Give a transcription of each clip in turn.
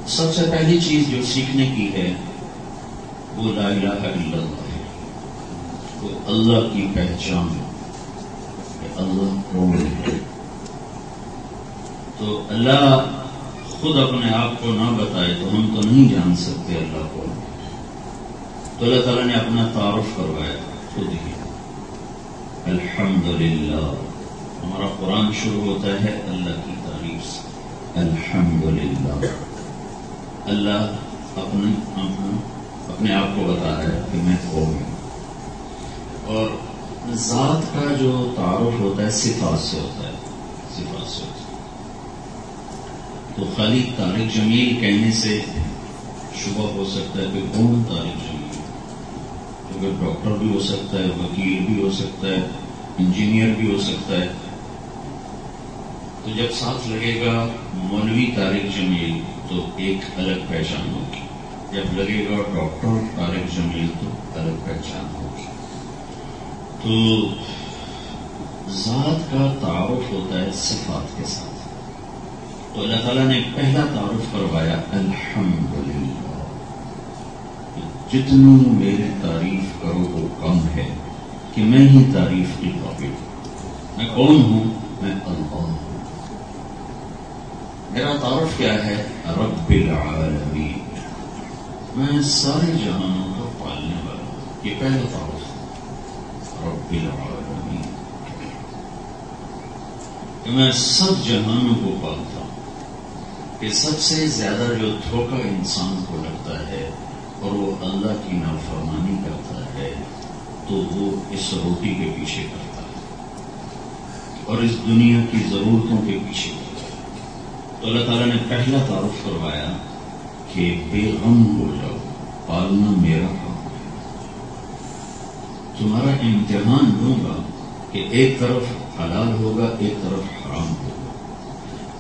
سب سے پہلی چیز جو سیکھنے کی ہے وہ لا الہ الا اللہ ہے، وہ اللہ کی پہچان کہ اللہ کون ہے۔ تو اللہ خود اپنے آپ کو نہ بتائے تو ہم تو نہیں جان سکتے اللہ کون ہے۔ تو اللہ تعالیٰ نے اپنا تعارف کروایا خود ہی، الحمدللہ۔ ہمارا قرآن شروع ہوتا ہے اللہ کی تعریف سے، الحمدللہ۔ اللہ اپنے آپ کو بتا رہا ہے کہ میں کون ہوں۔ اور ذات کا جو تعارف ہوتا ہے صفات سے ہوتا ہے، صفات سے ہوتا ہے۔ تو خالی طارق جمیل کہنے سے شبہ ہو سکتا ہے کہ کون طارق جمیل، کیونکہ ڈاکٹر بھی ہو سکتا ہے، وکیل بھی ہو سکتا ہے، انجینئر بھی ہو سکتا ہے۔ تو جب ساتھ لگے گا مولوی طارق جمیل تو ایک الگ پہچان ہوگی، جب لگے گا ڈاکٹر طارق جمیل تو الگ پہچان ہوگی۔ تو ذات کا تعارف ہوتا ہے صفات کے ساتھ۔ تو اللہ تعالیٰ نے پہلا تعارف کروایا الحمدللہ، جتنی میری تعریف کرو وہ کم ہے کہ میں ہی تعریف کی قابل ہوں۔ میں کون ہوں؟ میں اللہ ہوں۔ میرا تعارف کیا ہے؟ رب العالمین، میں سارے جہانوں کا پالنے والا ہوں۔ یہ پہلا تعارف ہے، رب العالمین، کہ میں سب جہانوں کو پالتا ہوں۔ کہ سب سے زیادہ جو دھوکہ انسان کو لگتا ہے اور وہ اللہ کی نافرمانی کرتا ہے تو وہ اس روٹی کے پیچھے کرتا ہے اور اس دنیا کی ضرورتوں کے پیچھے کرتا ہے۔ تو اللہ تعالیٰ نے پہلا تعارف کروایا کہ بے غم ہو جاؤ، پالنا میرا کام ہے۔ تمہارا امتحان لوں گا کہ ایک طرف حلال ہوگا، ایک طرف حرام ہوگا۔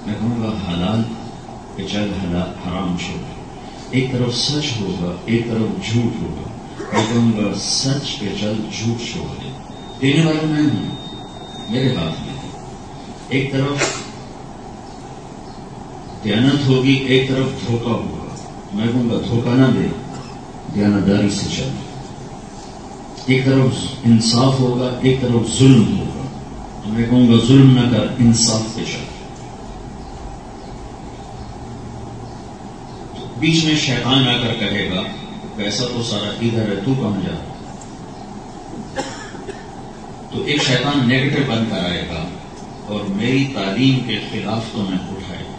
میں کہوں گا حلال کہ چل حرام چھوڑ، ایک طرف سچ ہوگا، ایک طرف جھوٹ ہوگا۔ میں کہوں گا سچ کے چل جھوٹ چھوڑ دے، دینے والا میں ہوں، میرے ہاتھ میں ہے۔ ایک طرف دیانت ہوگی، ایک طرف دھوکہ ہوگا۔ میں کہوں گا دھوکہ نہ دے، دیانتداری سے چل۔ ایک طرف انصاف ہوگا، ایک طرف ظلم ہوگا۔ میں کہوں گا ظلم نہ کر، انصاف پہ چل۔ بیچ میں شیطان آ کر کہے گا پیسہ تو سارا ادھر ہے، تو کہاں جا رہا؟ تو ایک شیطان نیگیٹو بن کر آئے گا اور میری تعلیم کے خلاف تو میں اٹھائے گا،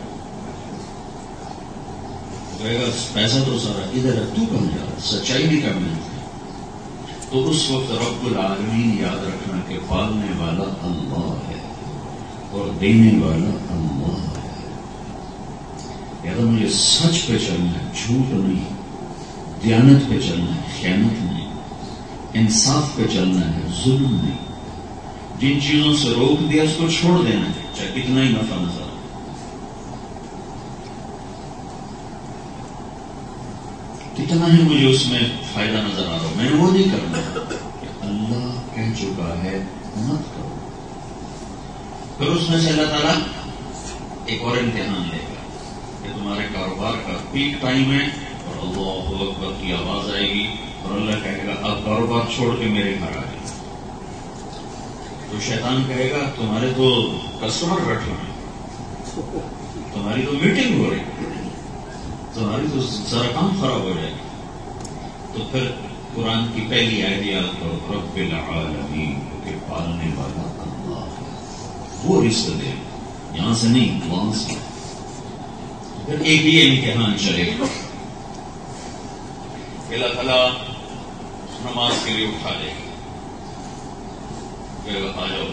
کہے گا پیسہ تو سارا ادھر ہے، تو کہاں جا رہا؟ سچائی بھی کرنا ہے۔ تو اس وقت رب العالمین یاد رکھنا کہ پالنے والا اللہ ہے اور دینے والا اللہ ہے۔ اگر مجھے سچ پہ چلنا ہے، جھوٹ نہیں، دیانت پہ چلنا ہے، خیانت نہیں، انصاف پہ چلنا ہے، ظلم نہیں، جن چیزوں سے روک دیا اس کو چھوڑ دینا ہے، چاہے کتنا ہی نفع نظر آئے۔ کتنا ہی مجھے اس میں فائدہ نظر آ رہا ہو، میں نے وہ نہیں کرنا کہ اللہ کہہ چکا ہے مت کرو۔ پھر اس میں سے اللہ تعالیٰ ایک اور امتحان لے گا کہ تمہارے کاروبار کا پیک ٹائم ہے اور اللہ اکبر کی آواز آئے گی اور اللہ کہے گا اب کاروبار چھوڑ کے میرے گھر آ جائے۔ تو شیطان کہے گا تمہارے تو کسٹمر بیٹھے ہیں، تمہاری تو میٹنگ ہو رہی، تمہاری تو سارا کام خراب ہو جائے گا۔ تو پھر قرآن کی پہلی آیت یاد کرو، رب العالمین، کہ پالنے والا اللہ ہے، وہ رزق دے، یہاں سے نہیں وہاں سے۔ پھر ایک یہ امتحان چلے گا، اللہ تعالیٰ نماز کے لیے اٹھا لے گا، کہے گا آ جاؤ،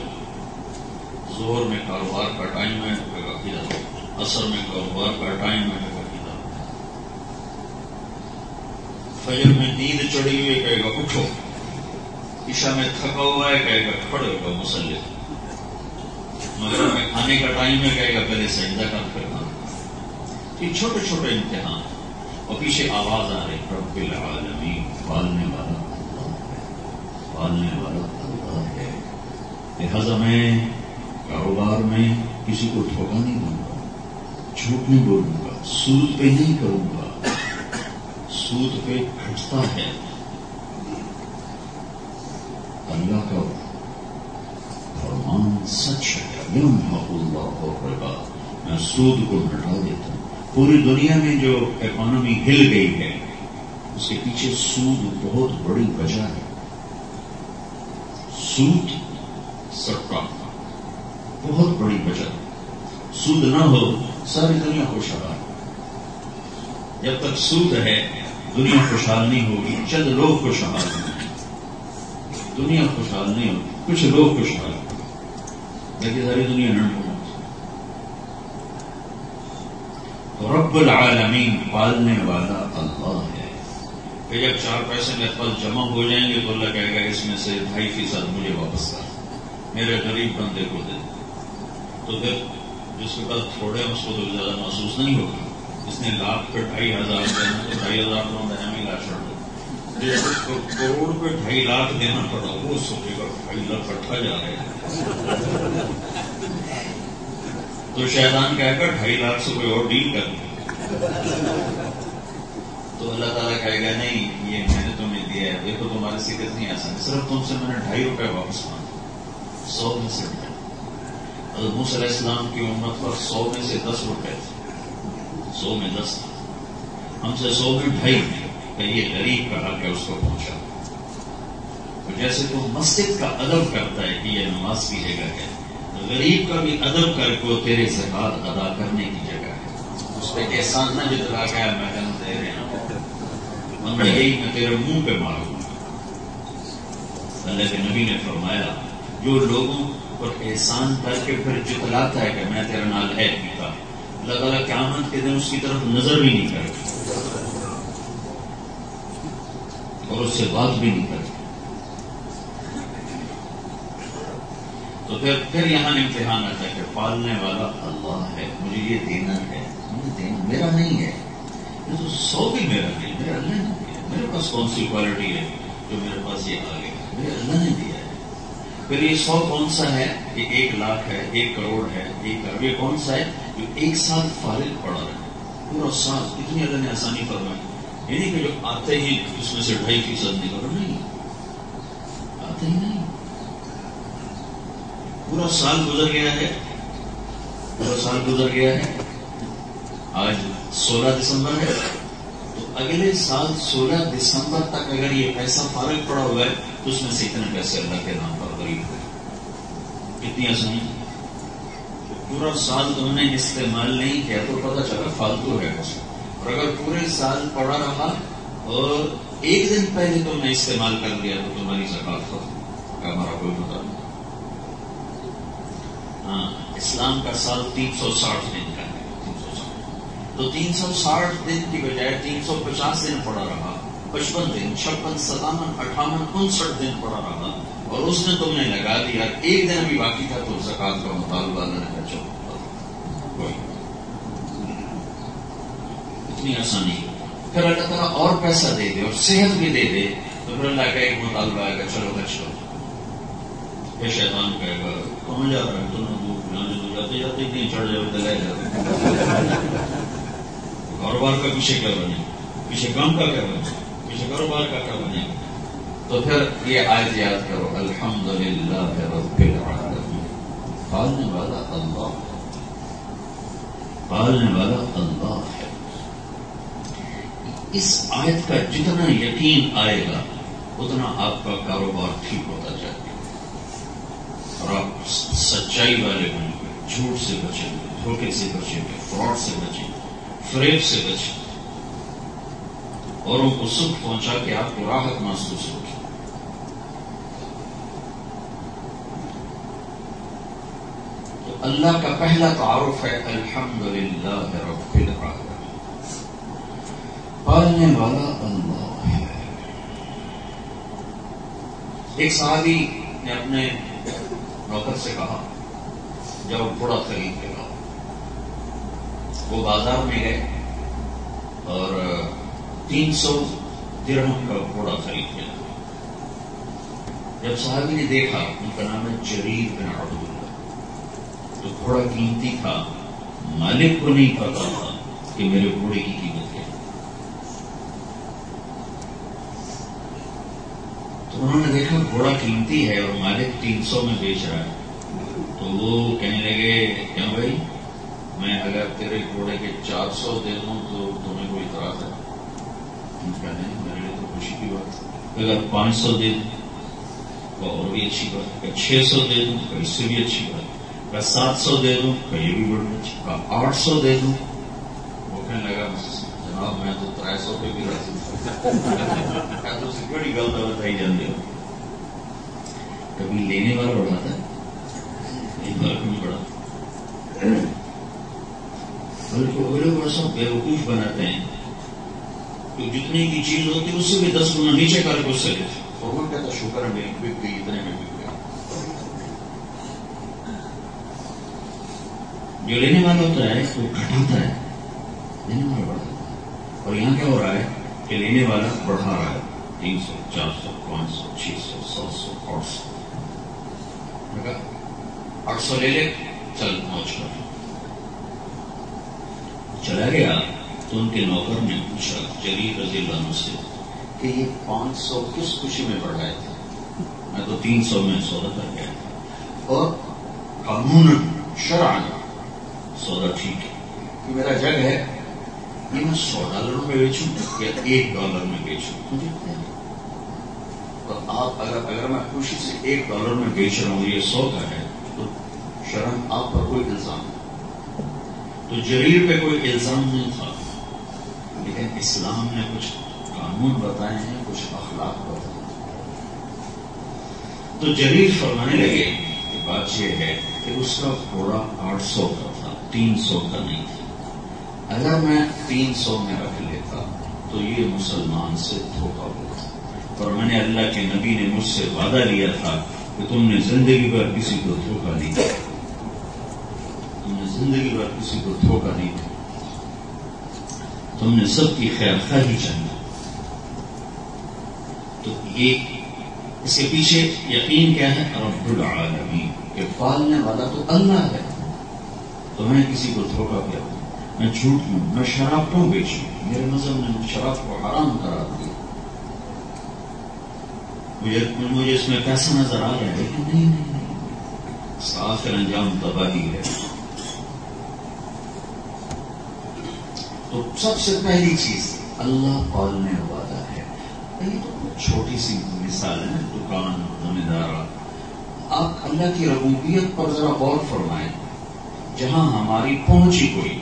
ظہر میں کاروبار کا ٹائم ہے، کہے گا ادھر، عصر میں کاروبار کا ٹائم ہے، کہے گا ادھر، فجر میں نیند چڑھی ہوئی، کہے گا اٹھو، عشاء میں تھکا ہوا ہے، کہے گا کھڑے ہو جاؤ مصلی، مغرب میں کھانے کا ٹائم ہے، کہے گا پہلے سجدہ کر پھر کھانا۔ یہ چھوٹے چھوٹے امتحان اور پیچھے آواز آ رہی رب العالمین، پالنے والا اللہ ہے، پالنے والا اللہ ہے۔ لہذا میں کاروبار میں کسی کو دھوکہ نہیں دوں گا، جھوٹ نہیں بولوں گا، سود پہ نہیں کروں گا، سود پہ گھٹتا ہے. اللہ کا فرمان سچ ہے، یمحق اللہ الربا، میں سود کو مٹا دیتا ہوں. پوری دنیا میں جو اکانومی ہل گئی ہے اس کے پیچھے سود بہت بڑی وجہ ہے. سود سرقہ بہت بڑی وجہ. سود نہ ہو ساری دنیا خوشحال. جب تک سود ہے دنیا خوشحال نہیں ہوگی. چند لوگ خوشحال ہیں، دنیا خوشحال نہیں ہوگی. کچھ لوگ خوشحال ہیں لیکن ساری دنیا نہ ہوگی. تو رب العالمین پالنے والا اللہ ہے. کہ جب 4 پیسے میرے پاس جمع ہو جائیں گے تو اللہ کہے گا اس میں سے 2.5% مجھے واپس کر، میرے غریب بندے کو دے. تو پھر جس کے پاس تھوڑے ہیں اس کو تو زیادہ محسوس نہیں ہوگا. اس نے لاکھ پہ 2.5,000 دینا تو 2.5,000 تو دینے میں لا چھوڑ دے. جس کو کروڑ پہ 2.5 لاکھ دینا پڑا وہ سوچے گا 2.5 لاکھ کٹھا جا رہے ہیں. تو شیطان کہے گا 2.5 لاکھ سے کوئی اور ڈیل کر لیں. تو اللہ تعالیٰ کہے گا نہیں یہ میں نے تمہیں دیا ہے، دیکھو تمہارے سے کتنی آسان، صرف تم سے میں نے 2.5 روپے واپس مانگے. 100 میں سے حضرت موسیٰ علیہ السلام کی امت پر 100 میں سے 10 روپے تھے، 100 میں 10 تھا. ہم سے 100 میں 2.5 کہ یہ غریب کا حق ہے اس کو پہنچا. تو جیسے تو مسجد کا ادب کرتا ہے کہ یہ نماز کی جگہ ہے، غریب کا بھی ادب کر کے تیرے زکات ادا کرنے کی جگہ ہے. اس پہ احسان نہ جتلا گیا میں کہنا دے رہے ہیں میں یہی میں تیرے منہ پہ ماروں گا. اللہ کے نبی نے فرمایا جو لوگوں پر احسان کر کے پھر جتلاتا ہے کہ میں تیرا نال ہے پیتا، اللہ تعالیٰ قیامت کے دن اس کی طرف نظر بھی نہیں کرے اور اس سے بات بھی نہیں کرے. تو پھر یہاں امتحان آتا ہے کہ پالنے والا اللہ ہے، مجھے یہ دینا ہے، مجھے دینا میرا نہیں ہے. یہ تو 100 بھی میرا نہیں، میرے اللہ نے دیا. میرے پاس کون سی کوالٹی ہے جو میرے پاس یہ آ گیا، میرے اللہ نے دیا ہے. پھر یہ 100 کون سا ہے؟ یہ 1 لاکھ ہے، 1 کروڑ ہے، 1 کروڑ. یہ کون سا ہے جو 1 سال فارغ پڑا رہے پورا سال؟ اتنی اللہ نے آسانی فرمائی. یعنی کہ جو آتے ہی اس میں سے 2.5% نکل نہیں آتے ہی نہیں. پورا سال گزر گیا ہے، پورا سال گزر گیا ہے. آج 16 دسمبر ہے تو اگلے سال 16 دسمبر تک اگر یہ پیسہ فارغ پڑا ہوا ہے تو اس میں سے اتنے پیسے اللہ کے نام پر غریب ہوئے. کتنی آسانی. پورا سال تم نے استعمال نہیں کیا تو پتہ چلا فالتو ہے اس. اور اگر پورے سال پڑا رہا اور 1 دن پہلے تم نے استعمال کر لیا تو تمہاری زکات کا ہمارا کوئی پتہ نہیں. ہاں اسلام کا سال 360 دن کا ہے. تو 360 دن کی بجائے 350 دن پڑا رہا، 55 دن، 56، 57، 58، 59 دن پڑا رہا اور اس نے تم نے لگا دیا. 1 دن ابھی باقی تھا تو زکات کا مطالبہ نہ رہا. چلو کوئی اتنی آسانی. پھر اللہ تعالیٰ اور پیسہ دے دے اور صحت بھی دے دے تو پھر اللہ کا ایک مطالبہ آئے گا چلو حج کرو. پھر شیطان کہے گا کہاں جا رہا ہے تو جاتے جاتے کہیں چڑھ جاؤ تو لے جاتے. کاروبار کا پیچھے کیا بنے، پیچھے کام کا کیا بنے، پیچھے کاروبار کا کیا بنے. تو پھر یہ آیت یاد کرو، الحمدللہ رب العالمین. پالنے والا اللہ ہے، پالنے والا اللہ ہے. اس آیت کا جتنا یقین آئے گا اتنا آپ کا کاروبار ٹھیک ہوتا جائے گا اور آپ سچائی والے بنیں گے، جھوٹ سے بچیں گے، دھوکے سے بچیں گے، فراڈ سے بچیں گے، فریب سے بچیں، اوروں کو سکھ پہنچا کے آپ کو راحت محسوس ہوگی. تو اللہ کا پہلا تعارف ہے الحمدللہ رب العالمین. پالنے والا اللہ ہے. ایک صحابی نے اپنے نوکر سے کہا جب گھوڑا خرید کے لاؤ. وہ بازار میں گئے اور 300 درہم کا گھوڑا خرید کے لایا. جب صحابی نے دیکھا، ان کا نام ہے جریر بن عبداللہ، تو گھوڑا قیمتی تھا مالک کو نہیں پتا تھا کہ میرے گھوڑے کی قیمت کیا. تو انہوں نے دیکھا گھوڑا قیمتی ہے اور مالک 300 میں بیچ رہا ہے. تو وہ کہنے لگے کیا بھائی میں اگر تیرے گھوڑے کے 400 دے دوں تو تمہیں کوئی اعتراض ہے؟ نہیں میرے لیے تو خوشی کی بات ہے. اگر 500 دے دوں تو اور بھی اچھی بات ہے. 600 دے دوں تو اس سے بھی اچھی بات ہے. اگر 700 دے دوں تو یہ بھی بڑی اچھی بات. 800 دے دوں وہ کہنے لگا جناب میں تو 300 پہ بھی راضی ہوں. بڑی غلط بتائی جاتی ہو. کبھی لینے والا بڑھاتا ہے ایک بار کبھی بڑھاتا بلکہ وہ لوگ ایسا بیوقوف بناتے ہیں کہ جتنے کی چیز ہوتی ہے اس سے بھی 10 گنا نیچے کر کے اس سے لیتے. اور وہ کہتا شکر ہے میری بک گئی اتنے میں بک گئی. جو لینے والا ہوتا ہے وہ گھٹاتا ہے, لینے والا بڑھاتا ہے. اور یہاں کیا ہو رہا ہے کہ لینے والا بڑھا رہا ہے 300 400 500 600 700 800. 800 لے لے چل موج کر. چلا گیا تو ان کے نوکر نے پوچھا جریر رضی اللہ عنہ سے کہ یہ 500 کس خوشی میں بڑھائے تھے؟ میں تو 300 میں سودا کر گیا تھا اور قانون شرعن سودا ٹھیک ہے کہ میرا جگ ہے یہ میں $100 میں بیچوں یا $1 میں بیچوں. تو آپ اگر میں خوشی سے $1 میں بیچ رہا ہوں یہ 100 کا ہے تو شرعن آپ پر کوئی الزام نہیں. تو جریر پہ کوئی الزام نہیں تھا, لیکن اسلام نے کچھ قانون بتائے ہیں, کچھ اخلاق بتائے ہیں. تو جریر فرمانے لگے کہ بات یہ ہے کہ اس کا گھوڑا 800 کا تھا, 300 کا نہیں تھا. اگر میں 300 میں رکھ لیتا تو یہ مسلمان سے دھوکہ ہوتا. اور میں نے اللہ کے نبی نے مجھ سے وعدہ لیا تھا کہ تم نے زندگی بھر کسی کو دھوکہ نہیں دیا, زندگی بھر کسی کو دھوکہ نہیں دیا, تم نے سب کی خیر خواہی چاہیے. تو یہ اس کے پیچھے یقین کیا ہے؟ رب العالمین, کہ پالنے والا تو اللہ ہے. تو میں کسی کو دھوکہ کیا ہوں, میں جھوٹ کیوں, میں شراب کیوں بیچوں؟ میرے مذہب نے شراب کو حرام قرار دیا. مجھے اس میں پیسہ نظر آ رہا ہے لیکن نہیں, اس کا آخر انجام تباہی ہے. تو سب سے پہلی چیز اللہ پالنے والا ہے. یہ تو چھوٹی سی مثال ہے, دکان, زمیندار. آپ اللہ کی ربوبیت پر ذرا غور فرمائیں. جہاں ہماری پہنچی کوئی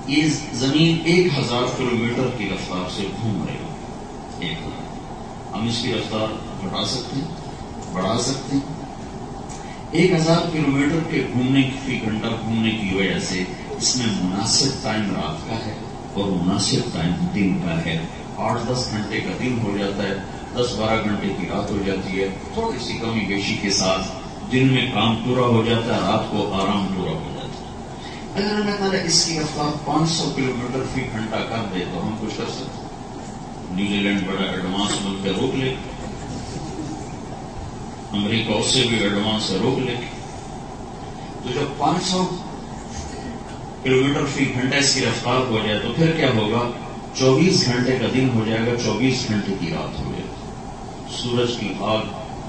یہ زمین 1000 کلومیٹر کی رفتار سے گھوم رہی ہو. 1000 ہم اس کی رفتار گھٹا سکتے ہیں, بڑھا سکتے ہیں. 1000 کلومیٹر کے گھومنے فی گھنٹہ گھومنے کی وجہ سے اس میں مناسب ٹائم رات کا ہے اور مناسب ٹائم دن کا ہے. 8-10 گھنٹے کا دن ہو جاتا ہے, 10-12 گھنٹے کی رات ہو جاتی ہے. تھوڑی سی کمی بیشی کے ساتھ دن میں کام پورا ہو جاتا ہے, رات کو آرام پورا ہو جاتا ہے. اگر اللہ تعالیٰ اس کی رفتار 500 کلومیٹر فی گھنٹہ کر دے تو ہم کچھ کر سکتے ہیں. نیوزی لینڈ بڑا ایڈوانس ملک ہے, روک لے. امریکہ اس سے بھی ایڈوانس ہے, روک لے. تو جب 500 کلومیٹر فی گھنٹہ اس کی رفتار ہو جائے تو پھر کیا ہوگا؟ 24 گھنٹے کا دن ہو جائے گا, 24 گھنٹے کی رات ہو جائے گی. سورج کی آگ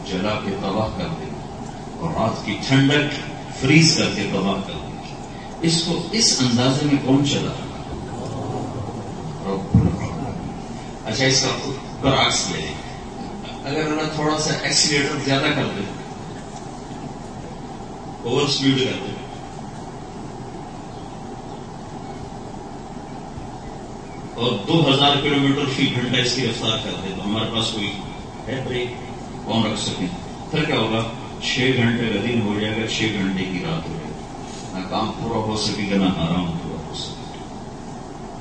جلا کے تباہ کر دے گی اور رات کی ٹھنڈک فریز کر کے تباہ کر دے گی. اس کو اس اندازے میں کون چلا رہا؟ اچھا اس کا برعکس لے لیں. اگر اللہ تھوڑا سا ایکسیلیٹر زیادہ کر دے, اوور سپیڈ کر دے, اور 2000 کلومیٹر فی گھنٹہ اس کی رفتار کر دے تو ہمارے پاس کوئی ہے بریک کون رکھ سکے؟ پھر کیا ہوگا؟ 6 گھنٹے کا دن ہو جائے گا, 6 گھنٹے کی رات ہو جائے گی. نہ کام پورا ہو سکے گا, نہ آرام پورا ہو سکے گا,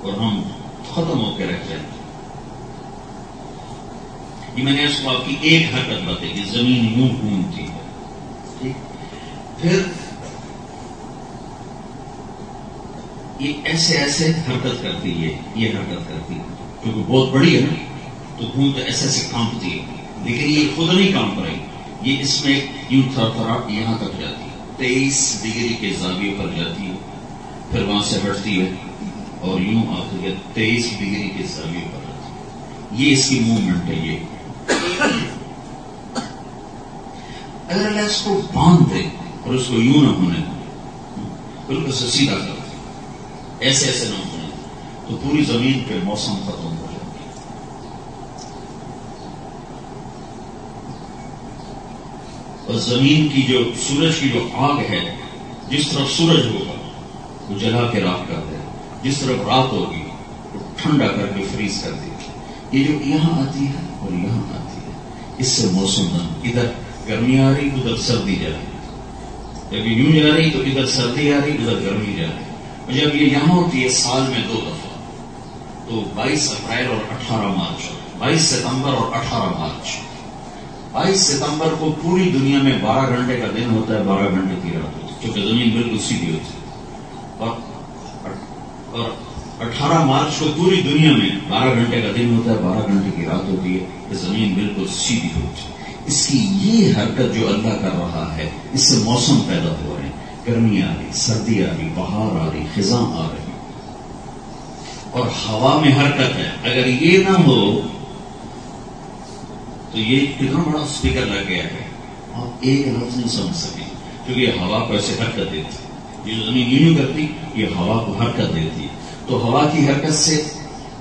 اور ہم ختم ہو کے رہ جائیں گے. یہ میں نے اس کو آپ کی ایک حرکت بتائی کہ زمین یوں گھومتی ہے. ٹھیک, پھر یہ ایسے حرکت کرتی ہے, یہ حرکت کرتی ہے کیونکہ بہت بڑی ہے نا, تو گھوم تو ایسے کانپتی ہے, لیکن یہ خود نہیں کانپ رہی, یہ اس میں یوں تھرتھراہٹ یہاں تک جاتی ہے، 23 ڈگری کے زاویے پر جاتی ہے، پھر وہاں سے ہٹتی ہے اور یوں آتی ہے 23 ڈگری کے زاویے پر آتی ہے۔ یہ اس کی موومنٹ ہے۔ یہ اگر اللہ اس کو باندھ دے اور اس کو یوں نہ ہونے بالکل سے سیدھا کر دے، ایسے ایسے نہ ہونے، تو پوری زمین پہ موسم ختم ہو جائے گا۔ اور زمین کی جو سورج کی جو آگ ہے، جس طرف سورج ہوگا وہ جلا کے راکھ کر دے، جس طرف رات ہوگی وہ ٹھنڈا کر کے فریز کر دے گی۔ یہ جو یہاں آتی ہے اور یہاں آتی ہے، اس سے موسم بن، ادھر گرمی آ رہی ادھر سردی جا رہی، جب یوں جا رہی تو ادھر سردی آ رہی ادھر گرمی جا رہی۔ اور جب یہ یہاں ہوتی ہے سال میں 2 دفعہ، تو 22 اپریل اور 18 مارچ، 22 ستمبر اور 18 مارچ۔ 22 ستمبر کو پوری دنیا میں 12 گھنٹے کا دن ہوتا ہے، 12 گھنٹے کی رات ہوتی ہے، کیونکہ زمین بالکل سیدھی ہوتی ہے۔ اور 18 مارچ کو پوری دنیا میں 12 گھنٹے کا دن ہوتا ہے، 12 گھنٹے کی رات ہوتی ہے، کہ زمین بالکل سیدھی ہوتی ہے۔ اس کی یہ حرکت جو اللہ کر رہا ہے، اس سے موسم پیدا ہو رہے ہیں، گرمی آ رہی، سردی آ رہی، بہار آ رہی، خزاں آ رہی، اور ہوا میں حرکت ہے۔ اگر یہ نہ ہو تو یہ کتنا بڑا اسپیکر لگ گیا ہے، آپ ایک لفظ نہیں سمجھ سکیں، کیونکہ یہ ہوا کو ایسے حرکت دیتی ہے، یہ زمین یوں کرتی، یہ ہوا کو حرکت دیتی ہے، تو ہوا کی حرکت سے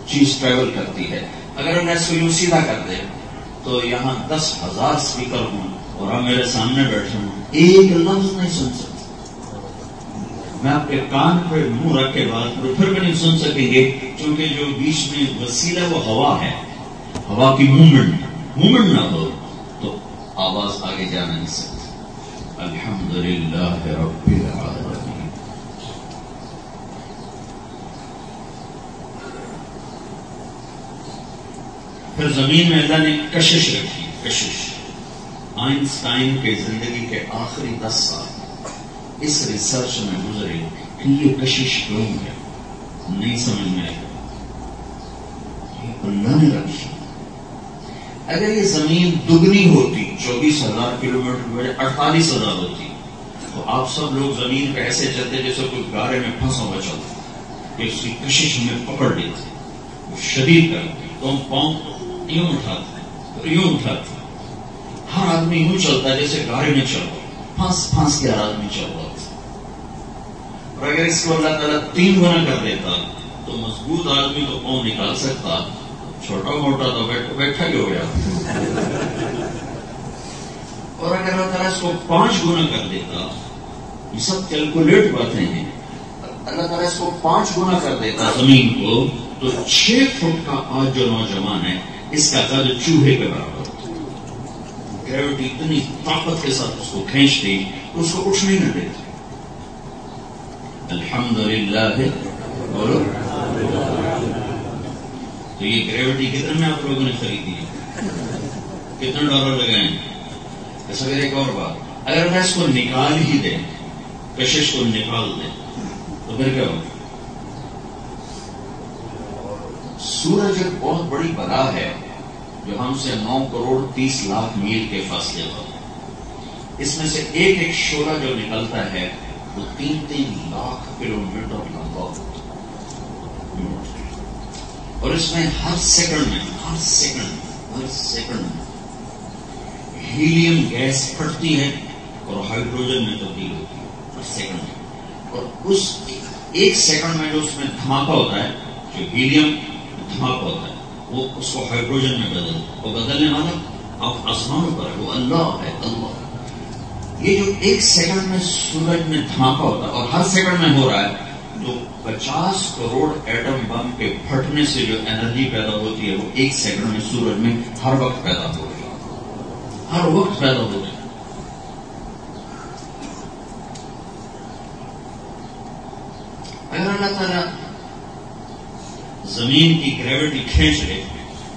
چیز ٹریول کرتی ہے۔ اگر ہم اس کو یوں سیدھا کر دیں تو یہاں 10,000 اسپیکر ہوں اور آپ میرے سامنے بیٹھے ہوں، ایک لفظ نہیں سن سکتے۔ میں آپ کے کان پہ منہ رکھ کے بات کروں پھر بھی نہیں سن سکیں گے، کیونکہ جو بیچ میں وسیلہ وہ ہوا ہے، ہوا کی موومنٹ نہ ہو تو آواز آگے جا نہیں سکتی۔ الحمدللہ رب العالمین۔ پھر زمین میں اللہ نے کشش رکھی، کشش۔ آئنسٹائن کے زندگی کے آخری 10 سال اس ریسرچ میں گزرے کہ یہ کشش کیوں ہے، نہیں سمجھ میں آئے، اللہ نے رکھی۔ اگر یہ زمین دگنی ہوتی، 24,000 کلومیٹر کی بجائے 48,000 ہوتی، تو آپ سب لوگ زمین پہ ایسے چلتے جیسے کوئی گارے میں پھنسا ہوا چلتا، کہ اس کی کشش ہمیں پکڑ لیتی، وہ شدید کرتی، تو ہم پاؤں یوں اٹھاتے، یوں اٹھاتے، ہر آدمی یوں چلتا ہے جیسے گارے میں چل رہا، پھنس کے ہر آدمی چل رہا تھا۔ اور اگر اس کو اللہ تعالیٰ 3 گنا کر دیتا تو مضبوط آدمی تو پاؤں نکال سکتا، چھوٹا موٹا تو بیٹھا ہی ہو گیا۔ اور اگر اللہ تعالیٰ اس کو 5 گنا کر دیتا، یہ سب کیلکولیٹ باتیں ہیں، اللہ تعالیٰ اس کو 5 گنا کر دیتا زمین کو، تو 6 فٹ کا آج جو نوجوان ہے اس کا قد چوہے کے برابر ہوتا۔ گریوٹی اتنی طاقت کے ساتھ اس کو کھینچتی تو اس کو اٹھنے نہ دیتی۔ الحمدللہ۔ بولو تو یہ گریوٹی کتنے میں آپ لوگوں نے خریدی ہے، کتنے ڈالر لگائے ہیں؟ ایسا پھر ایک اور بات، اگر میں اس کو نکال ہی دیں، کشش کو نکال دیں، تو پھر کیا ہوگا؟ سورج ایک بہت بڑی بلا ہے جو ہم سے 9 کروڑ 30 لاکھ میل کے فاصلے پر، اس میں سے ایک ایک شعلہ جو نکلتا ہے وہ 3-3 لاکھ کلومیٹر لمبا ہوتا ہے، اور اس میں ہر سیکنڈ میں ہیلیم گیس پھٹتی ہے اور ہائیڈروجن میں تبدیل ہوتی ہے ہر سیکنڈ میں، اور اس ایک سیکنڈ میں جو اس میں دھماکہ ہوتا ہے، جو ہیلیم دھماکہ ہوتا ہے، وہ اس کو ہائیڈروجن میں وہ بدلنے والا آپ آسمانوں پر ہے، وہ اللہ ہے، اللہ۔ یہ جو ایک سیکنڈ میں سورج میں دھماکہ ہوتا ہے اور ہر سیکنڈ میں ہو رہا ہے، جو 50 کروڑ ایٹم بم کے پھٹنے سے جو انرجی پیدا ہوتی ہے وہ ایک سیکنڈ میں سورج میں ہر وقت پیدا ہو رہی ہے، ہر وقت پیدا ہو رہی ہے۔ اگر اللہ تعالیٰ زمین کی گریوٹی کھینچ لے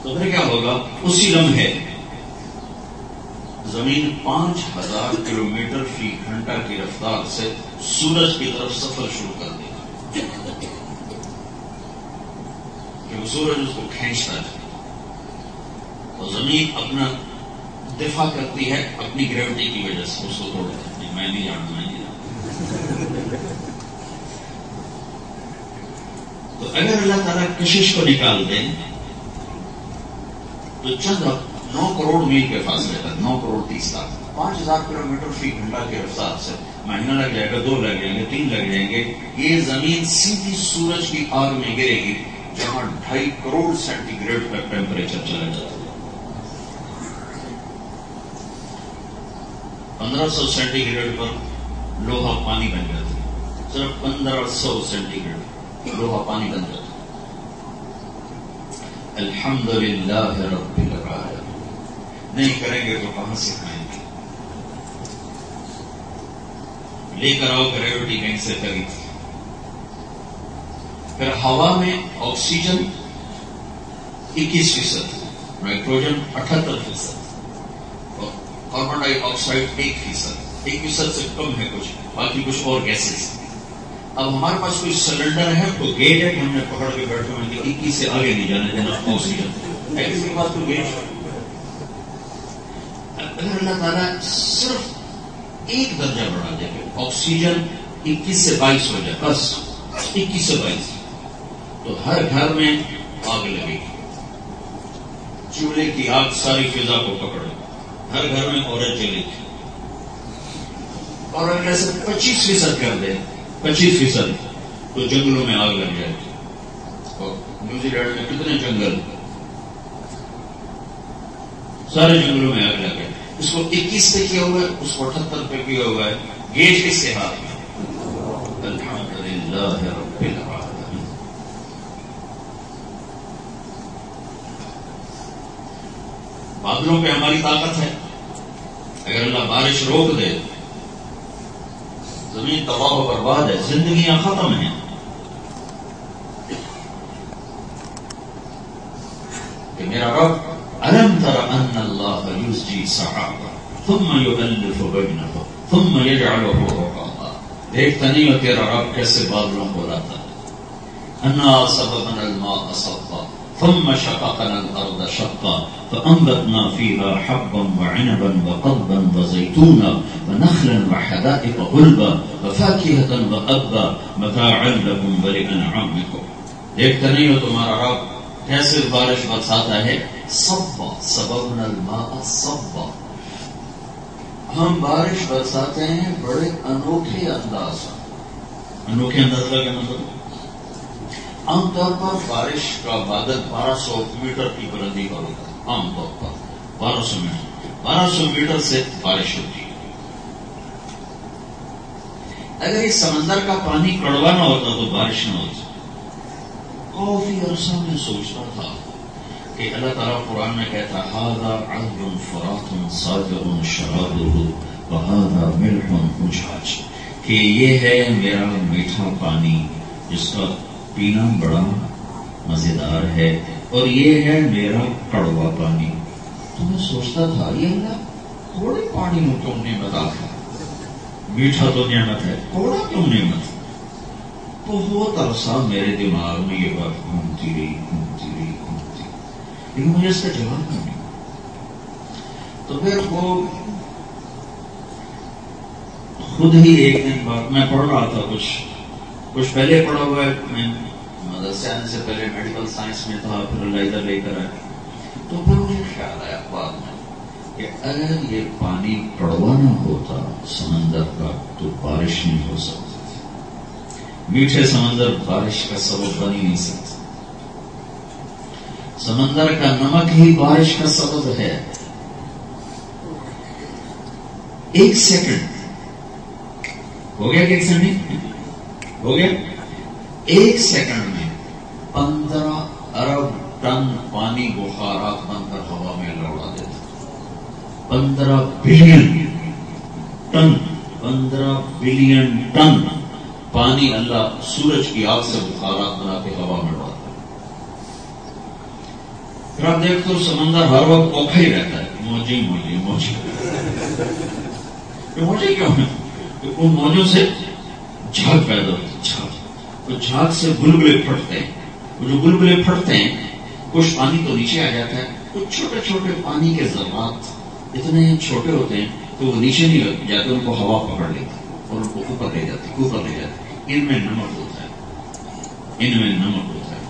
تو پھر کیا ہوگا؟ اسی لمحے زمین 5000 کلومیٹر فی گھنٹہ کی رفتار سے سورج کی طرف سفر شروع کر دے گا، کیونکہ سورج اس کو کھینچتا ہے، اور زمین اپنا دفاع کرتی ہے اپنی گریوٹی کی وجہ سے، اس کو توڑ دیتی ہے، میں نہیں جانتا، میں نہیں جانتا۔ تو اگر اللہ تعالیٰ کشش کو نکال دیں تو چند 9 کروڑ میل کے فاصلے تک، 9 کروڑ 30 لاکھ، 5000 کلومیٹر فی گھنٹہ کی رفتار سے مہینہ لگ جائے گا، 2 لگ جائیں گے، 3 لگ جائیں گے، یہ زمین سیدھی سورج کی آگ میں گرے گی جہاں 2.5 کروڑ سینٹی گریڈ کا ٹیمپریچر چلا جاتا ہے۔ 1500 سینٹی گریڈ پر لوہا پانی بن جاتا ہے، صرف 1500 سینٹی گریڈ لوہا پانی بن جاتا ہے۔ الحمدللہ رب العالمین۔ نہیں کریں گے تو کہاں سے کھائیں گے؟ لے کر آؤ گریوٹی کہیں سے خرید۔ پھر ہوا میں آکسیجن 21%، نائٹروجن 78%، اور کاربن ڈائی آکسائڈ 1%، 1% سے کم ہے کچھ، باقی کچھ اور گیسز۔ اب ہمارے پاس کوئی سلنڈر ہے تو گیج ہے کہ ہم نے پکڑ کے بیٹھے ہوئے کہ 21 سے آگے نہیں جانے دینا آکسیجن، ہے کسی کے پاس کوئی گیج؟ اگر اللہ تعالیٰ صرف 1 درجہ بڑھا دے گا، آکسیجن 21 سے 22 ہو جائے، بس 21 سے 22، تو ہر گھر میں آگ لگے گی، چولہے کی آگ ساری فضا کو پکڑے، ہر گھر میں عورت جلے گی۔ اور اگر ایسے 25% کر دے، 25%، تو جنگلوں میں آگ لگ جائے گی۔ اور نیوزی لینڈ میں کتنے جنگل، سارے جنگلوں میں آگ لگ گئے۔ اس کو 21 پہ کیا ہوا ہے، اس کو 78 پہ کیا ہوا ہے، گیج کس سے ہاتھ میں؟ الحمدللہ رب العالمین۔ بادلوں پہ ہماری طاقت ہے، اگر اللہ بارش روک دے زمین تباہ و برباد ہے، زندگیاں ختم ہیں۔ کہ میرا رب ألم تر أن الله يزجي سحابا ثم يؤلف بينه ثم يجعله ركاما، دیکھتا نہیں ہو تیرا رب کیسے بادلوں کو لاتا ہے۔ أنا صببنا الماء صبا ثم شققنا الأرض شقا فأنبتنا فيها حبا وعنبا وقضبا وزيتونا ونخلا وحدائق غلبا وفاكهة وأبا متاعا لكم ولأنعامكم، دیکھتا نہیں ہو تمہارا رب کیسے بارش برساتا ہے؟ صبا، سببنا الماء صبا، ہم بارش برساتے ہیں بڑے انوکھے انداز۔ انوکھے انداز کا کیا مطلب؟ عام طور پر بارش کا بادل 1200 میٹر کی بلندی پر ہوتا ہے، عام طور پر 1200 میٹر سے بارش ہوتی ہے۔ اگر اس سمندر کا پانی کڑوا نہ ہوتا تو بارش نہ ہوتی۔ کافی عرصہ میں سوچتا تھا کہ اللہ تعالیٰ قرآن میں کہتا ھذا عذب فرات صادق شرابہ وھذا ملح اجاج، کہ یہ ہے میرا میٹھا پانی جس کا پینا بڑا مزیدار ہے، اور یہ ہے میرا کڑوا پانی۔ تو میں سوچتا تھا یہ اللہ تھوڑے پانی میں کیوں نعمت آتا ہے؟ میٹھا تو نعمت ہے، تھوڑا کیوں نعمت ہے؟ تو بہت عرصہ میرے دماغ میں یہ بات گھومتی رہی، لیکن مجھے اس کا جواب نہیں۔ تو پھر وہ خود ہی ایک دن بعد میں پڑھ رہا تھا، کچھ پہلے پڑھا ہوا ہے، میں مدرسے آنے سے پہلے میڈیکل سائنس میں تھا، پھر اللہ ادھر لے کر آئے، تو پھر مجھے خیال آیا بعد میں کہ اگر یہ پانی کڑوا نہ ہوتا سمندر کا تو بارش نہیں ہو سکتی، میٹھے سمندر بارش کا سبب بن ہی نہیں سکتا، سمندر کا نمک ہی بارش کا سبب ہے۔ 1 سیکنڈ ہو گیا کہ 1 سیکنڈ ہو گیا، 1 سیکنڈ میں 15 ارب ٹن پانی بخارات بن کر ہوا میں لوڑا دیتا، 15 بلین ٹن پانی اللہ سورج کی آگ سے بخارات بنا کے ہوا میں اڑاتا ہے۔ پھر آپ دیکھتے ہو سمندر ہر وقت اوکھا ہی رہتا ہے، موجی موجے کیوں ہے؟ ان موجوں سے جھاگ پیدا ہوتی ہے، وہ جھاگ سے بلبلے پھٹتے ہیں، وہ جو بلبلے پھٹتے ہیں کچھ پانی تو نیچے آ جاتا ہے، کچھ چھوٹے چھوٹے پانی کے ذرات اتنے چھوٹے ہوتے ہیں تو وہ نیچے نہیں جاتے، ان کو ہوا پکڑ لیتی اور ان کو اوپر لے جاتی، اوپر لے جاتی. ان میں نمک ہوتا ہے، ان میں نمک ہوتا ہے.